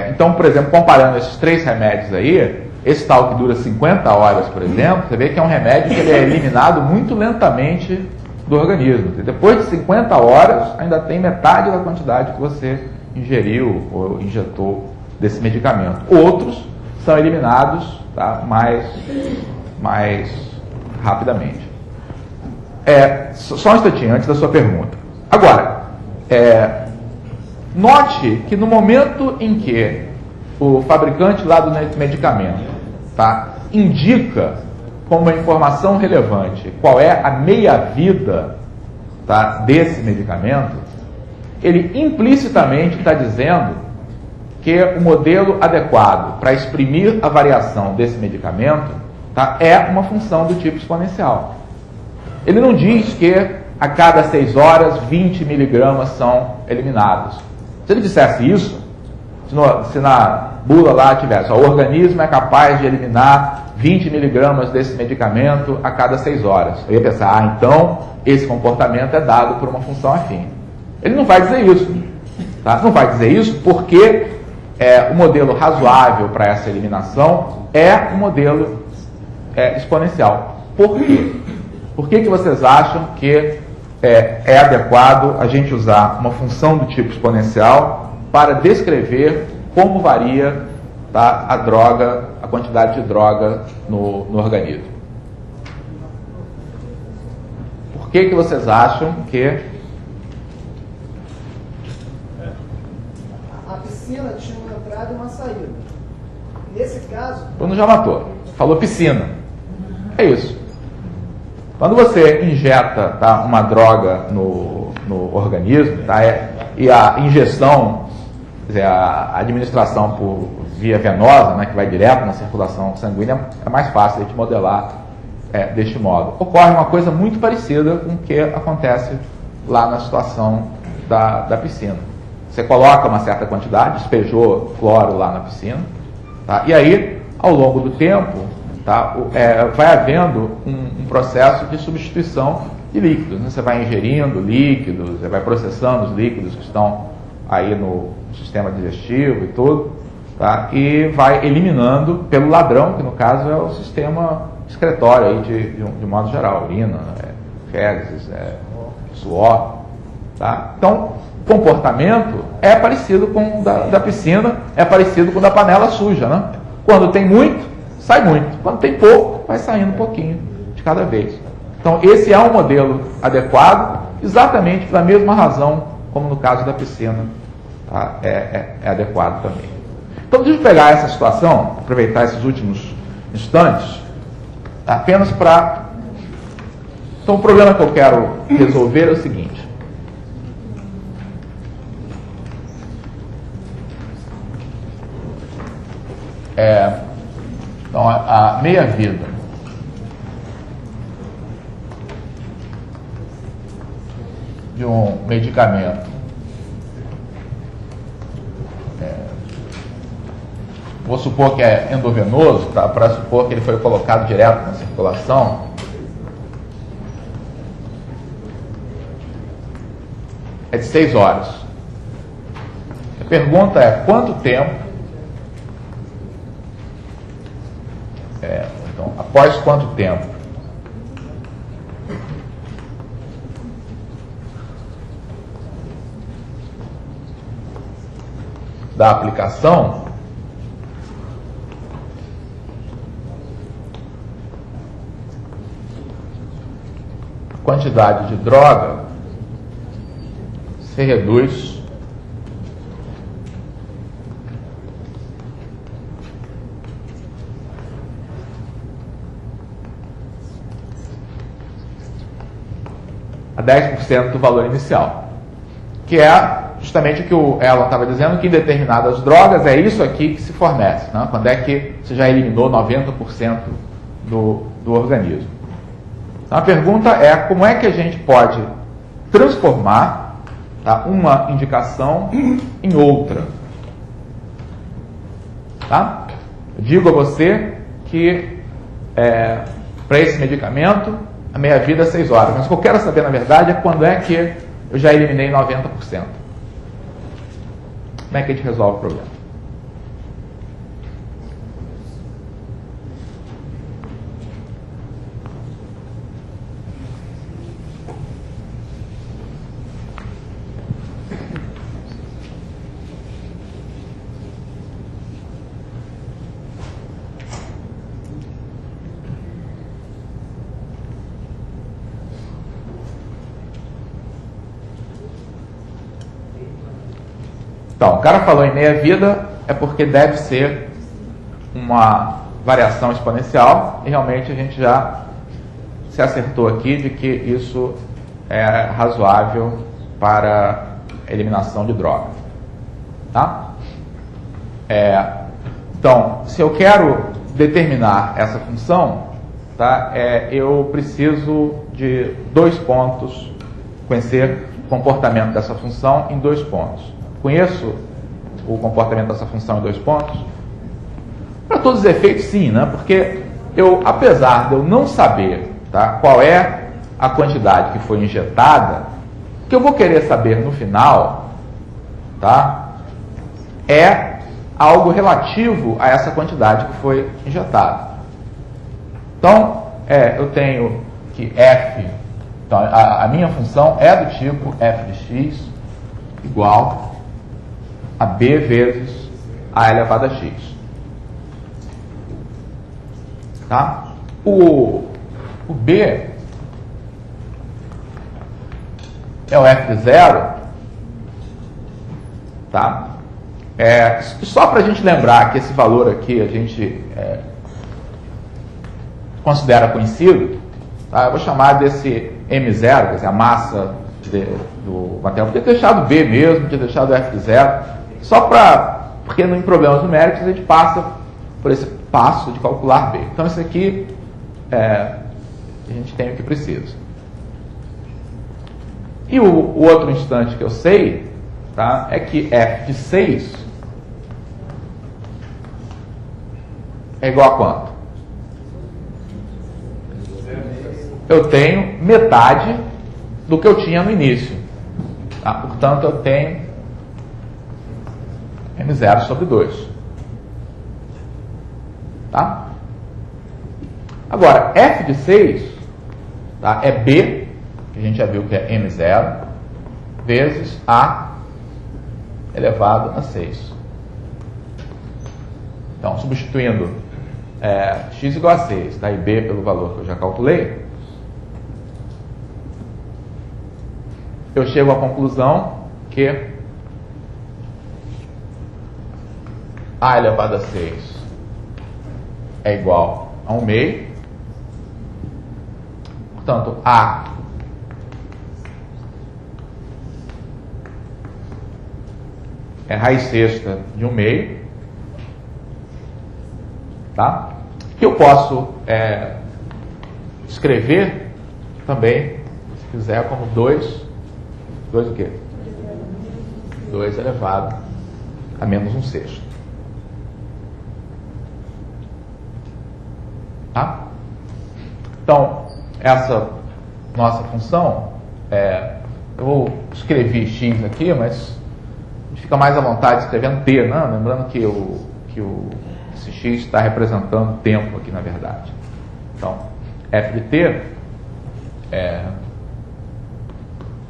Então, por exemplo, comparando esses 3 remédios aí, esse tal que dura 50 horas, por exemplo, você vê que é um remédio que ele é eliminado muito lentamente do organismo. E depois de 50 horas, ainda tem metade da quantidade que você ingeriu ou injetou desse medicamento. Outros são eliminados, tá, mais rapidamente. Só um instantinho antes da sua pergunta. Agora, note que no momento em que o fabricante lá do medicamento, tá, indica como uma informação relevante qual é a meia-vida, tá, desse medicamento, ele implicitamente está dizendo que o modelo adequado para exprimir a variação desse medicamento, tá, é uma função do tipo exponencial. Ele não diz que a cada 6 horas 20 miligramas são eliminados. Se ele dissesse isso, se na bula lá tivesse, o organismo é capaz de eliminar 20 miligramas desse medicamento a cada 6 horas. Eu ia pensar, então esse comportamento é dado por uma função afim. Ele não vai dizer isso. Tá? Não vai dizer isso porque o modelo razoável para essa eliminação é um modelo exponencial. Por quê? Por que vocês acham que é adequado a gente usar uma função do tipo exponencial para descrever como varia, tá, a quantidade de droga no organismo? Por que vocês acham que a piscina tinha uma entrada e uma saída? Nesse caso... Bruno já matou. Falou piscina. É isso. Quando você injeta, tá, uma droga no organismo, tá, e a ingestão, quer dizer, a administração por via venosa, né, que vai direto na circulação sanguínea, é mais fácil de modelar deste modo. Ocorre uma coisa muito parecida com o que acontece lá na situação da piscina. Você coloca uma certa quantidade, despejou cloro lá na piscina, tá, e aí, ao longo do tempo, tá, vai havendo um processo de substituição de líquidos, né? Você vai ingerindo líquidos, você vai processando os líquidos que estão aí no sistema digestivo e tudo, tá? E vai eliminando pelo ladrão, que no caso é o sistema excretório aí de modo geral, urina, fezes, suor, tá? Então, o comportamento é parecido com o da piscina, é parecido com o da panela suja, né? Quando tem muito, sai muito. Quando tem pouco, vai saindo um pouquinho de cada vez. Então, esse é um modelo adequado, exatamente pela mesma razão como no caso da piscina, tá? É adequado também. Então, deixa eu pegar essa situação, aproveitar esses últimos instantes, apenas para... Então, o problema que eu quero resolver é o seguinte. Então, a meia-vida de um medicamento vou supor que é endovenoso, tá? Para supor que ele foi colocado direto na circulação, é de 6 horas. A pergunta é quanto tempo, então, após quanto tempo da aplicação a quantidade de droga se reduz a 10% do valor inicial, que é justamente o que ela estava dizendo, que em determinadas drogas é isso aqui que se fornece, né? Quando é que você já eliminou 90% do organismo. Então a pergunta é como é que a gente pode transformar, tá, uma indicação em outra. Tá? Eu digo a você que para esse medicamento a meia-vida é 6 horas, mas o que eu quero saber na verdade é quando é que eu já eliminei 90%. Como é que a gente resolve o problema? Então, o cara falou em meia-vida é porque deve ser uma variação exponencial, e realmente a gente já se acertou aqui de que isso é razoável para eliminação de droga. Tá? Então, se eu quero determinar essa função, tá, eu preciso de 2 pontos, conhecer o comportamento dessa função em 2 pontos. Conheço o comportamento dessa função em 2 pontos? Para todos os efeitos, sim, né? Porque apesar de eu não saber, tá, qual é a quantidade que foi injetada, o que eu vou querer saber no final, tá, é algo relativo a essa quantidade que foi injetada. Então, eu tenho que f, então, a minha função é do tipo f de x igual a b vezes a elevado a x. Tá? O b é o f de 0, tá? Só para a gente lembrar que esse valor aqui a gente considera conhecido, tá? Eu vou chamar desse M0, quer dizer, a massa do material. Podia ter deixado B mesmo, podia ter deixado F de 0, só porque em problemas numéricos a gente passa por esse passo de calcular B. Então isso aqui a gente tem o que precisa. E o outro instante que eu sei, tá, é que F de 6 é igual a quanto? Eu tenho metade do que eu tinha no início. Tá? Portanto, eu tenho M0 sobre 2. Tá? Agora, F de 6, tá, é B, que a gente já viu que é M0, vezes A elevado a 6. Então, substituindo x igual a 6, tá, e B pelo valor que eu já calculei, eu chego à conclusão que A elevado a 6 é igual a 1 meio. Portanto, A é raiz sexta de 1 meio. Tá? Que eu posso escrever também, se quiser, como 2 o quê? 2 elevado a menos 1 sexto. Tá? Então, essa nossa função, eu escrevi x aqui, mas a gente fica mais à vontade escrevendo t, né? Lembrando que esse x está representando tempo aqui, na verdade. Então, f de t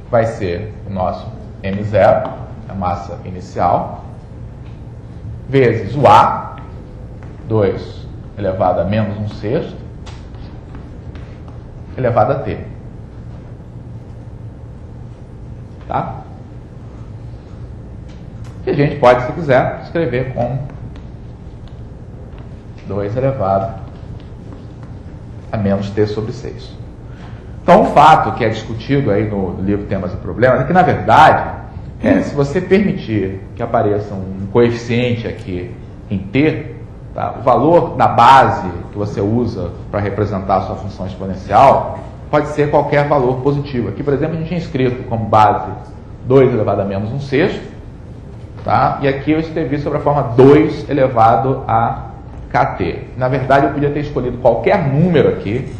vai ser o nosso M0, a massa inicial, vezes o A, 2 elevado a menos 1 sexto, elevado a t. Tá? Que a gente pode, se quiser, escrever como 2 elevado a menos t sobre 6. Então, o fato que é discutido aí no livro Temas e Problemas é que, na verdade, se você permitir que apareça um coeficiente aqui em t, tá, o valor da base que você usa para representar a sua função exponencial pode ser qualquer valor positivo. Aqui, por exemplo, a gente tinha escrito como base 2 elevado a menos 1 sexto, tá? E aqui eu escrevi sobre a forma 2 elevado a kt. Na verdade, eu podia ter escolhido qualquer número aqui,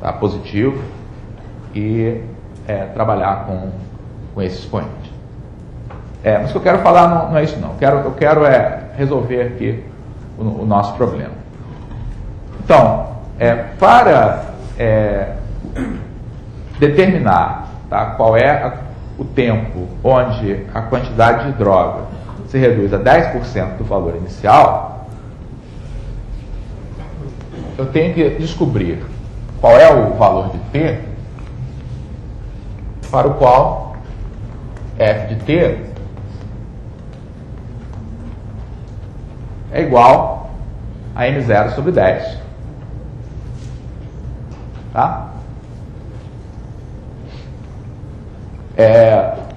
tá, positivo, e trabalhar com esse expoente. Mas o que eu quero falar não é isso, não. Eu quero resolver aqui o nosso problema. Então, para determinar, tá, qual é o tempo onde a quantidade de droga se reduz a 10% do valor inicial, eu tenho que descobrir qual é o valor de t para o qual f de t é igual a m0 sobre 10. Tá?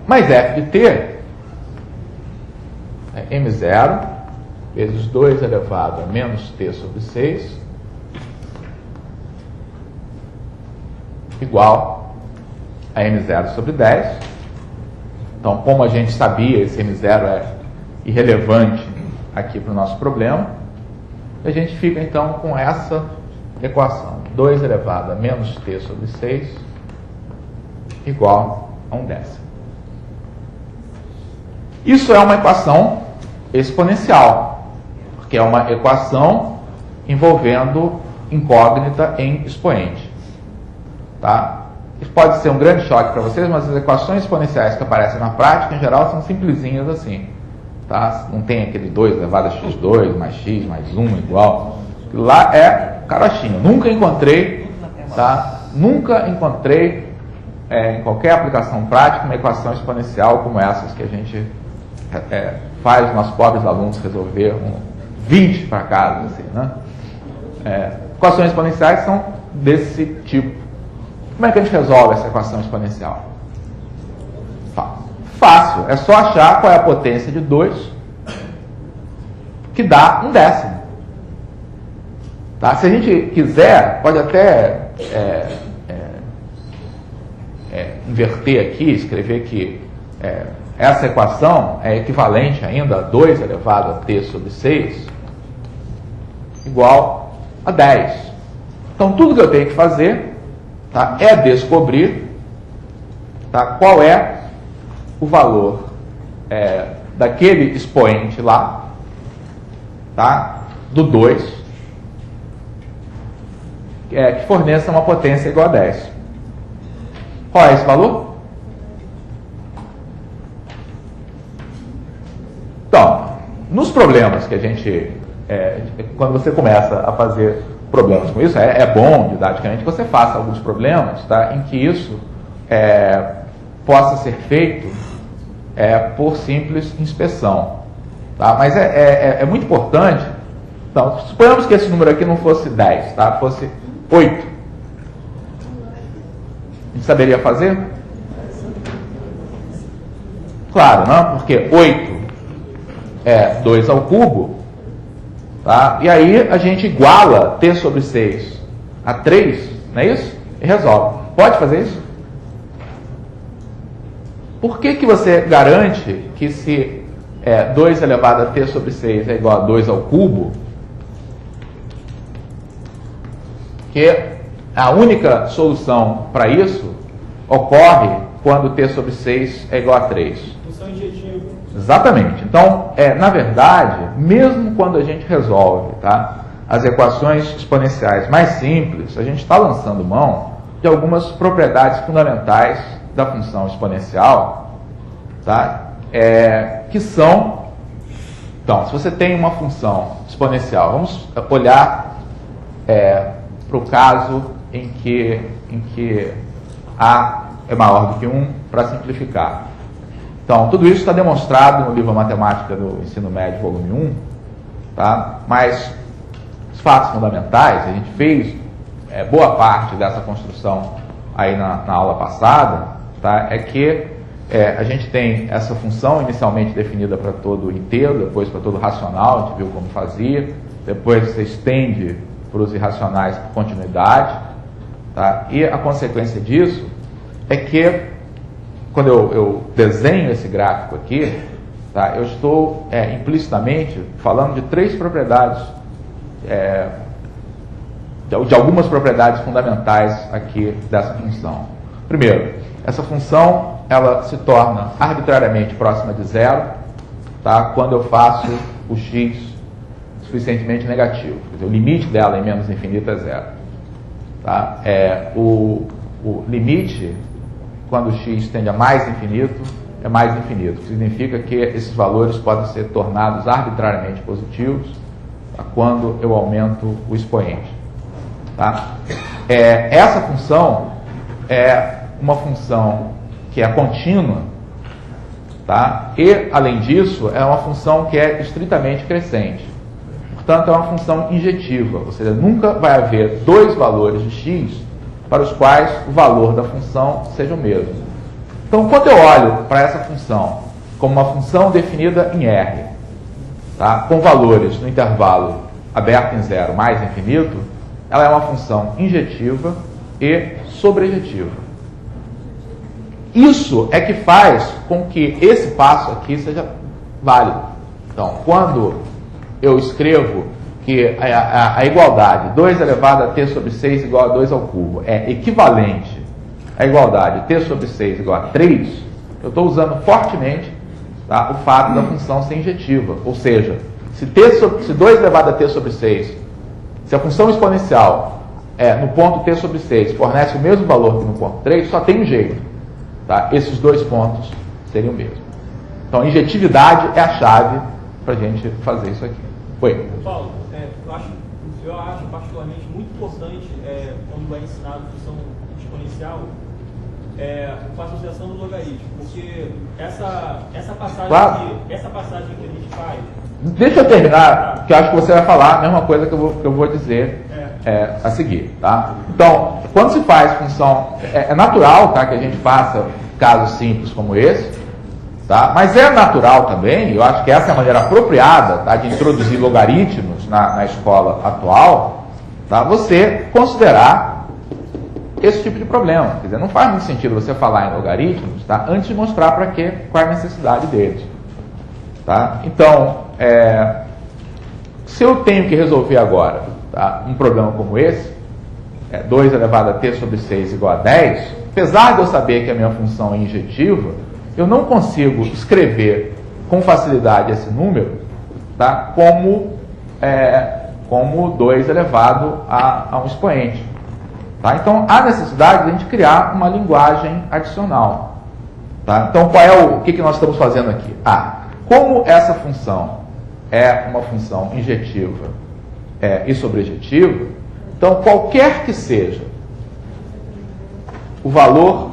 Mas f de t é m0 vezes 2 elevado a menos t sobre 6 igual a m0 sobre 10. Então, como a gente sabia, esse m0 é irrelevante aqui para o nosso problema, a gente fica então com essa equação: 2 elevado a menos t sobre 6 igual a 1/10. Isso é uma equação exponencial, porque é uma equação envolvendo incógnita em expoente. Tá? Isso pode ser um grande choque para vocês, mas as equações exponenciais que aparecem na prática, em geral, são simplesinhas assim. Tá? Não tem aquele 2 elevado a x2 mais x mais 1 igual. Lá é carochinha. Nunca encontrei, tá? Nunca encontrei em qualquer aplicação prática uma equação exponencial como essas que a gente faz os nossos pobres alunos resolver 20 para casa. Assim, né? Equações exponenciais são desse tipo. Como é que a gente resolve essa equação exponencial? Fácil. É só achar qual é a potência de 2 que dá 1/10. Tá? Se a gente quiser, pode até inverter aqui, escrever que essa equação é equivalente ainda a 2 elevado a t sobre 6 igual a 10. Então, tudo que eu tenho que fazer, tá, é descobrir, tá, qual é o valor daquele expoente lá, tá, do 2, que forneça uma potência igual a 10. Qual é esse valor? Então, nos problemas que a gente... quando você começa a fazer problemas com isso, é bom, didaticamente, que você faça alguns problemas, tá, em que isso possa ser feito por simples inspeção. Tá? Mas é muito importante. Então, suponhamos que esse número aqui não fosse 10, tá? Fosse 8. A gente saberia fazer? Claro, não? Porque 8 é 2 ao cubo, tá? E aí a gente iguala t sobre 6 a 3, não é isso? E resolve. Pode fazer isso? Por que você garante que se 2 elevado a t sobre 6 é igual a 2 ao cubo, que a única solução para isso ocorre quando t sobre 6 é igual a 3? Função injetiva. Exatamente. Então, na verdade, mesmo quando a gente resolve, tá, as equações exponenciais mais simples, a gente está lançando mão de algumas propriedades fundamentais da função exponencial, tá, que são... Então, se você tem uma função exponencial, vamos olhar para o caso em que A é maior do que 1, para simplificar. Então, tudo isso está demonstrado no livro Matemática do Ensino Médio, volume 1, tá? Mas os fatos fundamentais, a gente fez boa parte dessa construção aí na aula passada, tá? É que a gente tem essa função inicialmente definida para todo inteiro, depois para todo racional, a gente viu como fazia, depois você estende para os irracionais por continuidade, tá? E a consequência disso é que, quando eu desenho esse gráfico aqui, tá, eu estou implicitamente falando de 3 propriedades, de algumas propriedades fundamentais aqui dessa função. Primeiro, essa função ela se torna arbitrariamente próxima de zero, tá, quando eu faço o x suficientemente negativo. Quer dizer, o limite dela em menos infinito é zero. Tá? O limite, quando x tende a mais infinito, é mais infinito. Significa que esses valores podem ser tornados arbitrariamente positivos, tá, quando eu aumento o expoente. Tá? Essa função é uma função que é contínua, tá? E, além disso, é uma função que é estritamente crescente. portanto, é uma função injetiva, ou seja, nunca vai haver dois valores de x para os quais o valor da função seja o mesmo. Então, quando eu olho para essa função como uma função definida em R, tá, com valores no intervalo aberto em zero mais infinito, ela é uma função injetiva e sobrejetiva. Isso é que faz com que esse passo aqui seja válido. Então, quando eu escrevo que a igualdade 2 elevado a t sobre 6 igual a 2 ao cubo é equivalente à igualdade t sobre 6 igual a 3, eu estou usando fortemente, tá, o fato da função ser injetiva. Ou seja, se 2 elevado a t sobre 6, se a função exponencial no ponto t sobre 6 fornece o mesmo valor que no ponto 3, só tem um jeito. Tá? Esses dois pontos seriam o mesmo. Então, a injetividade é a chave para a gente fazer isso aqui. Oi? Paulo, eu acho particularmente muito importante, quando é ensinado a função exponencial, com a associação do logaritmo, porque essa passagem claro. aqui, essa passagem que a gente faz... Deixa eu terminar, que eu acho que você vai falar a mesma coisa que eu vou dizer a seguir. Tá? Então, quando se faz função, é natural, tá, que a gente faça casos simples como esse, tá? Mas é natural também, eu acho que essa é a maneira apropriada, tá, de introduzir logaritmos na escola atual, tá, você considerar esse tipo de problema. Quer dizer, não faz muito sentido você falar em logaritmos, tá, antes de mostrar qual é a necessidade deles. Tá? Então, se eu tenho que resolver agora, tá, um problema como esse, 2 elevado a t sobre 6 igual a 10, apesar de eu saber que a minha função é injetiva, eu não consigo escrever com facilidade esse número, tá, como 2 elevado a um expoente. Tá? Então, há necessidade de a gente criar uma linguagem adicional. Tá? Então, o que nós estamos fazendo aqui? Como essa função é uma função injetiva e sobrejetiva, então, qualquer que seja o valor,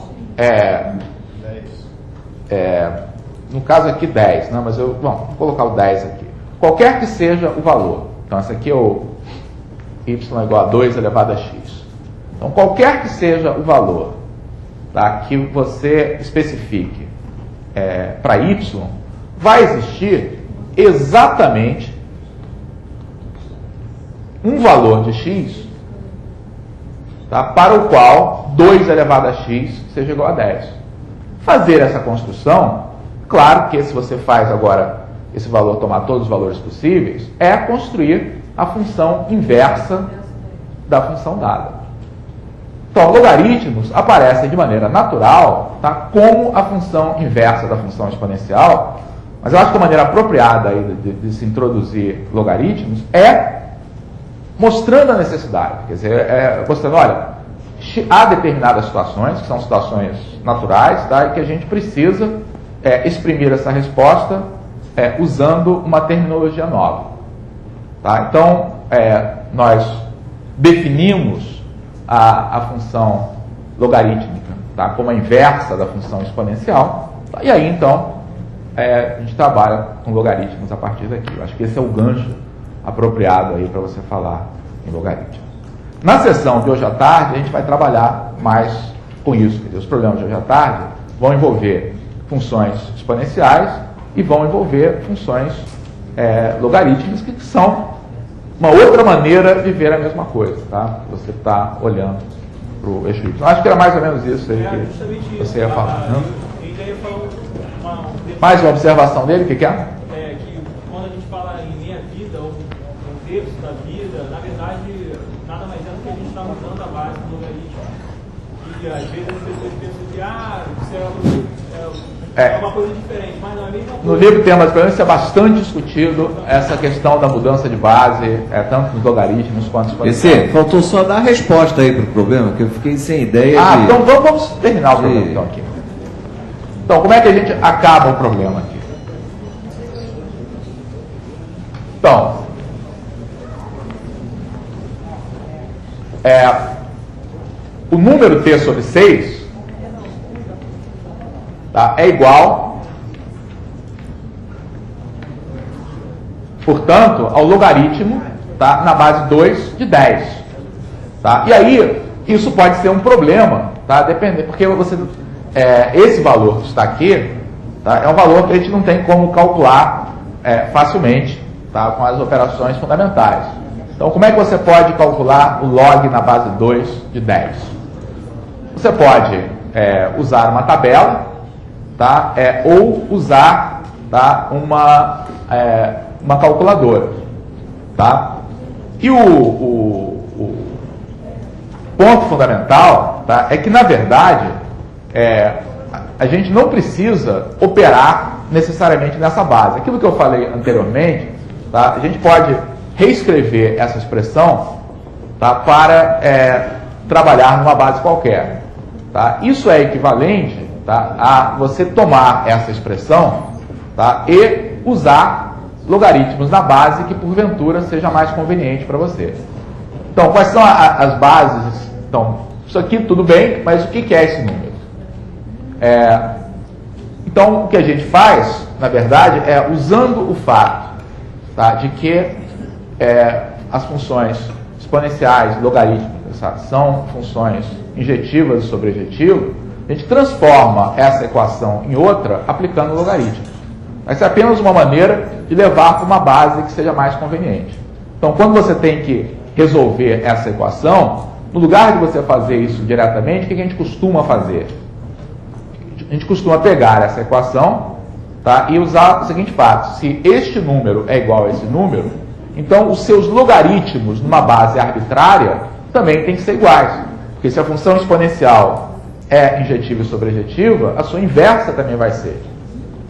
no caso aqui 10, né? Mas vou colocar o 10 aqui. Qualquer que seja o valor, então esse aqui é o y igual a 2 elevado a x. Então, qualquer que seja o valor, tá, que você especifique para y, vai existir exatamente um valor de x, tá, para o qual 2 elevado a x seja igual a 10. Fazer essa construção, claro que se você faz agora esse valor tomar todos os valores possíveis, é construir a função inversa da função dada. Então, logaritmos aparecem de maneira natural, tá, como a função inversa da função exponencial, mas eu acho que a maneira apropriada aí de se introduzir logaritmos é mostrando a necessidade. Quer dizer, mostrando, olha, há determinadas situações, que são situações naturais, tá, e que a gente precisa exprimir essa resposta usando uma terminologia nova. Tá? Então, nós definimos a função logarítmica, tá, como a inversa da função exponencial, tá? E aí, então, a gente trabalha com logaritmos a partir daqui. Eu acho que esse é o gancho apropriado aí para você falar em logaritmo. Na sessão de hoje à tarde, a gente vai trabalhar mais com isso. Quer dizer, os problemas de hoje à tarde vão envolver funções exponenciais e vão envolver funções logarítmicas, que são uma outra maneira de ver a mesma coisa. Tá? Você está olhando para o eixo Y. Acho que era mais ou menos isso aí que você ia falar. Eu ainda ia falar mais uma observação dele, o que é? Que quando a gente fala em meia-vida ou um terço da vida, na verdade, nada mais é do que a gente está mudando a base do logaritmo. E às vezes as pessoas pensam que isso é uma coisa diferente, mas não é a mesma coisa. No livro Temas de Experiência é bastante discutido essa questão da mudança de base, tanto nos logaritmos quanto nos PC, faltou só dar a resposta aí para o problema, que eu fiquei sem ideia. Então vamos terminar o problema então, aqui. Então, como é que a gente acaba o problema aqui? Então, o número t sobre 6, tá, é igual portanto, ao logaritmo, tá, na base 2 de 10. Tá? E aí, isso pode ser um problema, tá? Dependendo, porque esse valor que está aqui, tá, é um valor que a gente não tem como calcular facilmente, tá, com as operações fundamentais. Então, como é que você pode calcular o log na base 2 de 10? Você pode usar uma tabela, tá, ou usar, tá, uma calculadora. Tá? E o ponto fundamental, tá, é que, na verdade, a gente não precisa operar necessariamente nessa base. Aquilo que eu falei anteriormente, tá, a gente pode reescrever essa expressão, tá, para trabalhar numa base qualquer. Tá? Isso é equivalente, tá, a você tomar essa expressão, tá, e usar logaritmos na base que porventura seja mais conveniente para você. Então, quais são as bases? Então, isso aqui tudo bem, mas o que é esse número? Então, o que a gente faz, na verdade, é usando o fato, tá, de que as funções exponenciais, logarítmicas, tá, são funções injetivas e sobrejetivas, a gente transforma essa equação em outra aplicando o logaritmo. Vai ser apenas uma maneira de levar para uma base que seja mais conveniente. Então, quando você tem que resolver essa equação, no lugar de você fazer isso diretamente, o que a gente costuma fazer? A gente costuma pegar essa equação, tá, e usar o seguinte fato: se este número é igual a esse número, então os seus logaritmos numa base arbitrária também têm que ser iguais. Porque se a função exponencial é injetiva e sobrejetiva, a sua inversa também vai ser.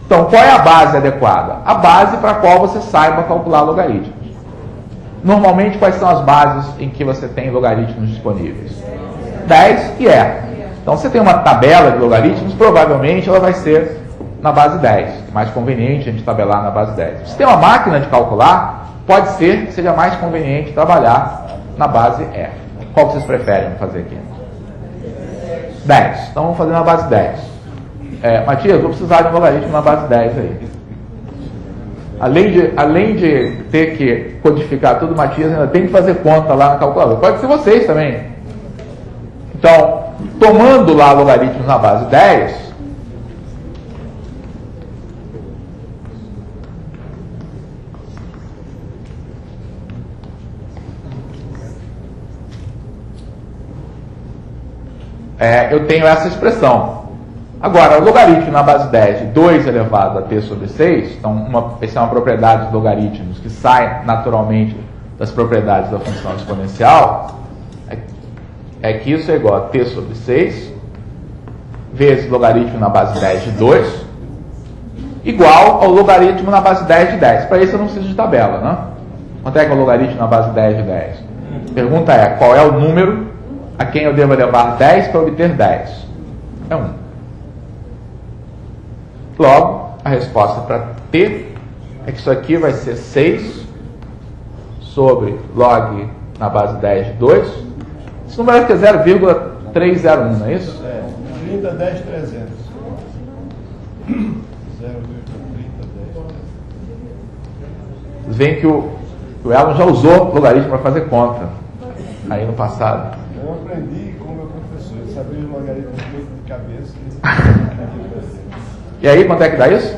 Então, qual é a base adequada? A base para a qual você saiba calcular logaritmos. Normalmente, quais são as bases em que você tem logaritmos disponíveis? 10 e E. Então, você tem uma tabela de logaritmos, provavelmente ela vai ser na base 10. É mais conveniente a gente tabelar na base 10. Se tem uma máquina de calcular, pode ser que seja mais conveniente trabalhar na base E. Qual que vocês preferem fazer aqui? 10. Então, vamos fazer na base 10. Matias, vou precisar de um logaritmo na base 10 aí. Além de ter que codificar tudo, Matias ainda tem que fazer conta lá na calculadora. Pode ser vocês também. Então, tomando lá logaritmos na base 10, eu tenho essa expressão. Agora, o logaritmo na base 10 de 2 elevado a t sobre 6, então essa é uma propriedade dos logaritmos que sai naturalmente das propriedades da função exponencial, é que isso é igual a t sobre 6 vezes logaritmo na base 10 de 2 igual ao logaritmo na base 10 de 10. Para isso eu não preciso de tabela, né? Quanto é que é o logaritmo na base 10 de 10? A pergunta é, qual é o número a quem eu devo elevar 10 para obter 10? É 1. Logo, a resposta para t é que isso aqui vai ser 6 sobre log na base 10 de 2. Esse número aqui é 0,301, não é isso? 30, 10, 300. 0,30, 10. Vocês veem que o Elon já usou logaritmo para fazer conta aí no passado. Eu aprendi com o meu professor, ele sabia os logaritmos de cabeça. E aí, quanto é que dá isso?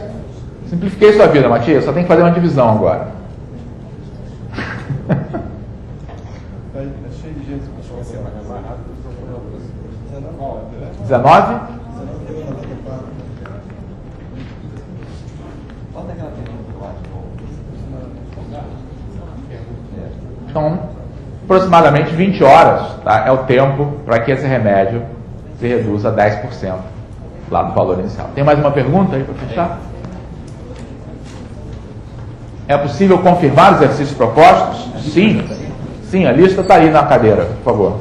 Simplifiquei sua vida, Matias, só tem que fazer uma divisão agora. Tá cheio de gente que vai ser mais rápido. 19? Então, aproximadamente 20 horas, tá, é o tempo para que esse remédio se reduza a 10% lá do valor inicial. Tem mais uma pergunta aí para fechar? É possível confirmar os exercícios propostos? Sim. Sim, a lista está aí na cadeira, por favor.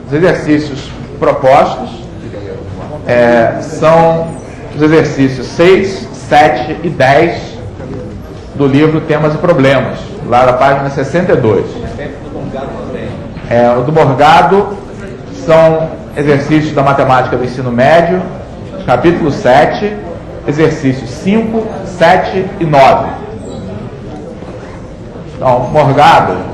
Os exercícios propostos são os exercícios 6, 7 e 10 do livro Temas e Problemas, lá da página 62. O do Morgado são exercícios da matemática do ensino médio, capítulo 7, exercícios 5, 7 e 9. Então, Morgado.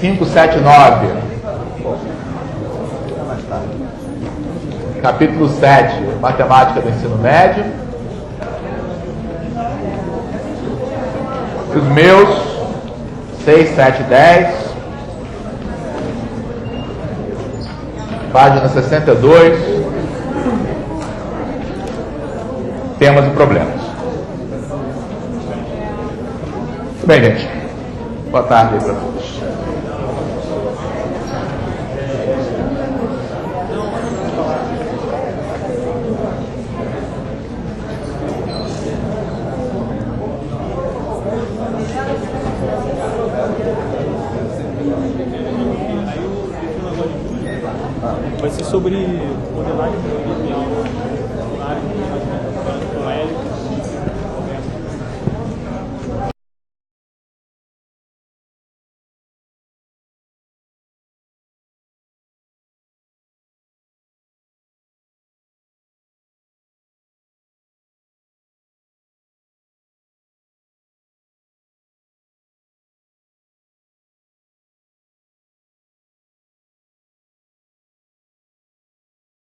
Cinco, 7, 9. Capítulo 7, Matemática do Ensino Médio. Os meus, 6, 7, 10. Página 62. Temas e problemas. Bem, gente. Boa tarde aí para todos. Vai ser sobre modelagem linear na área de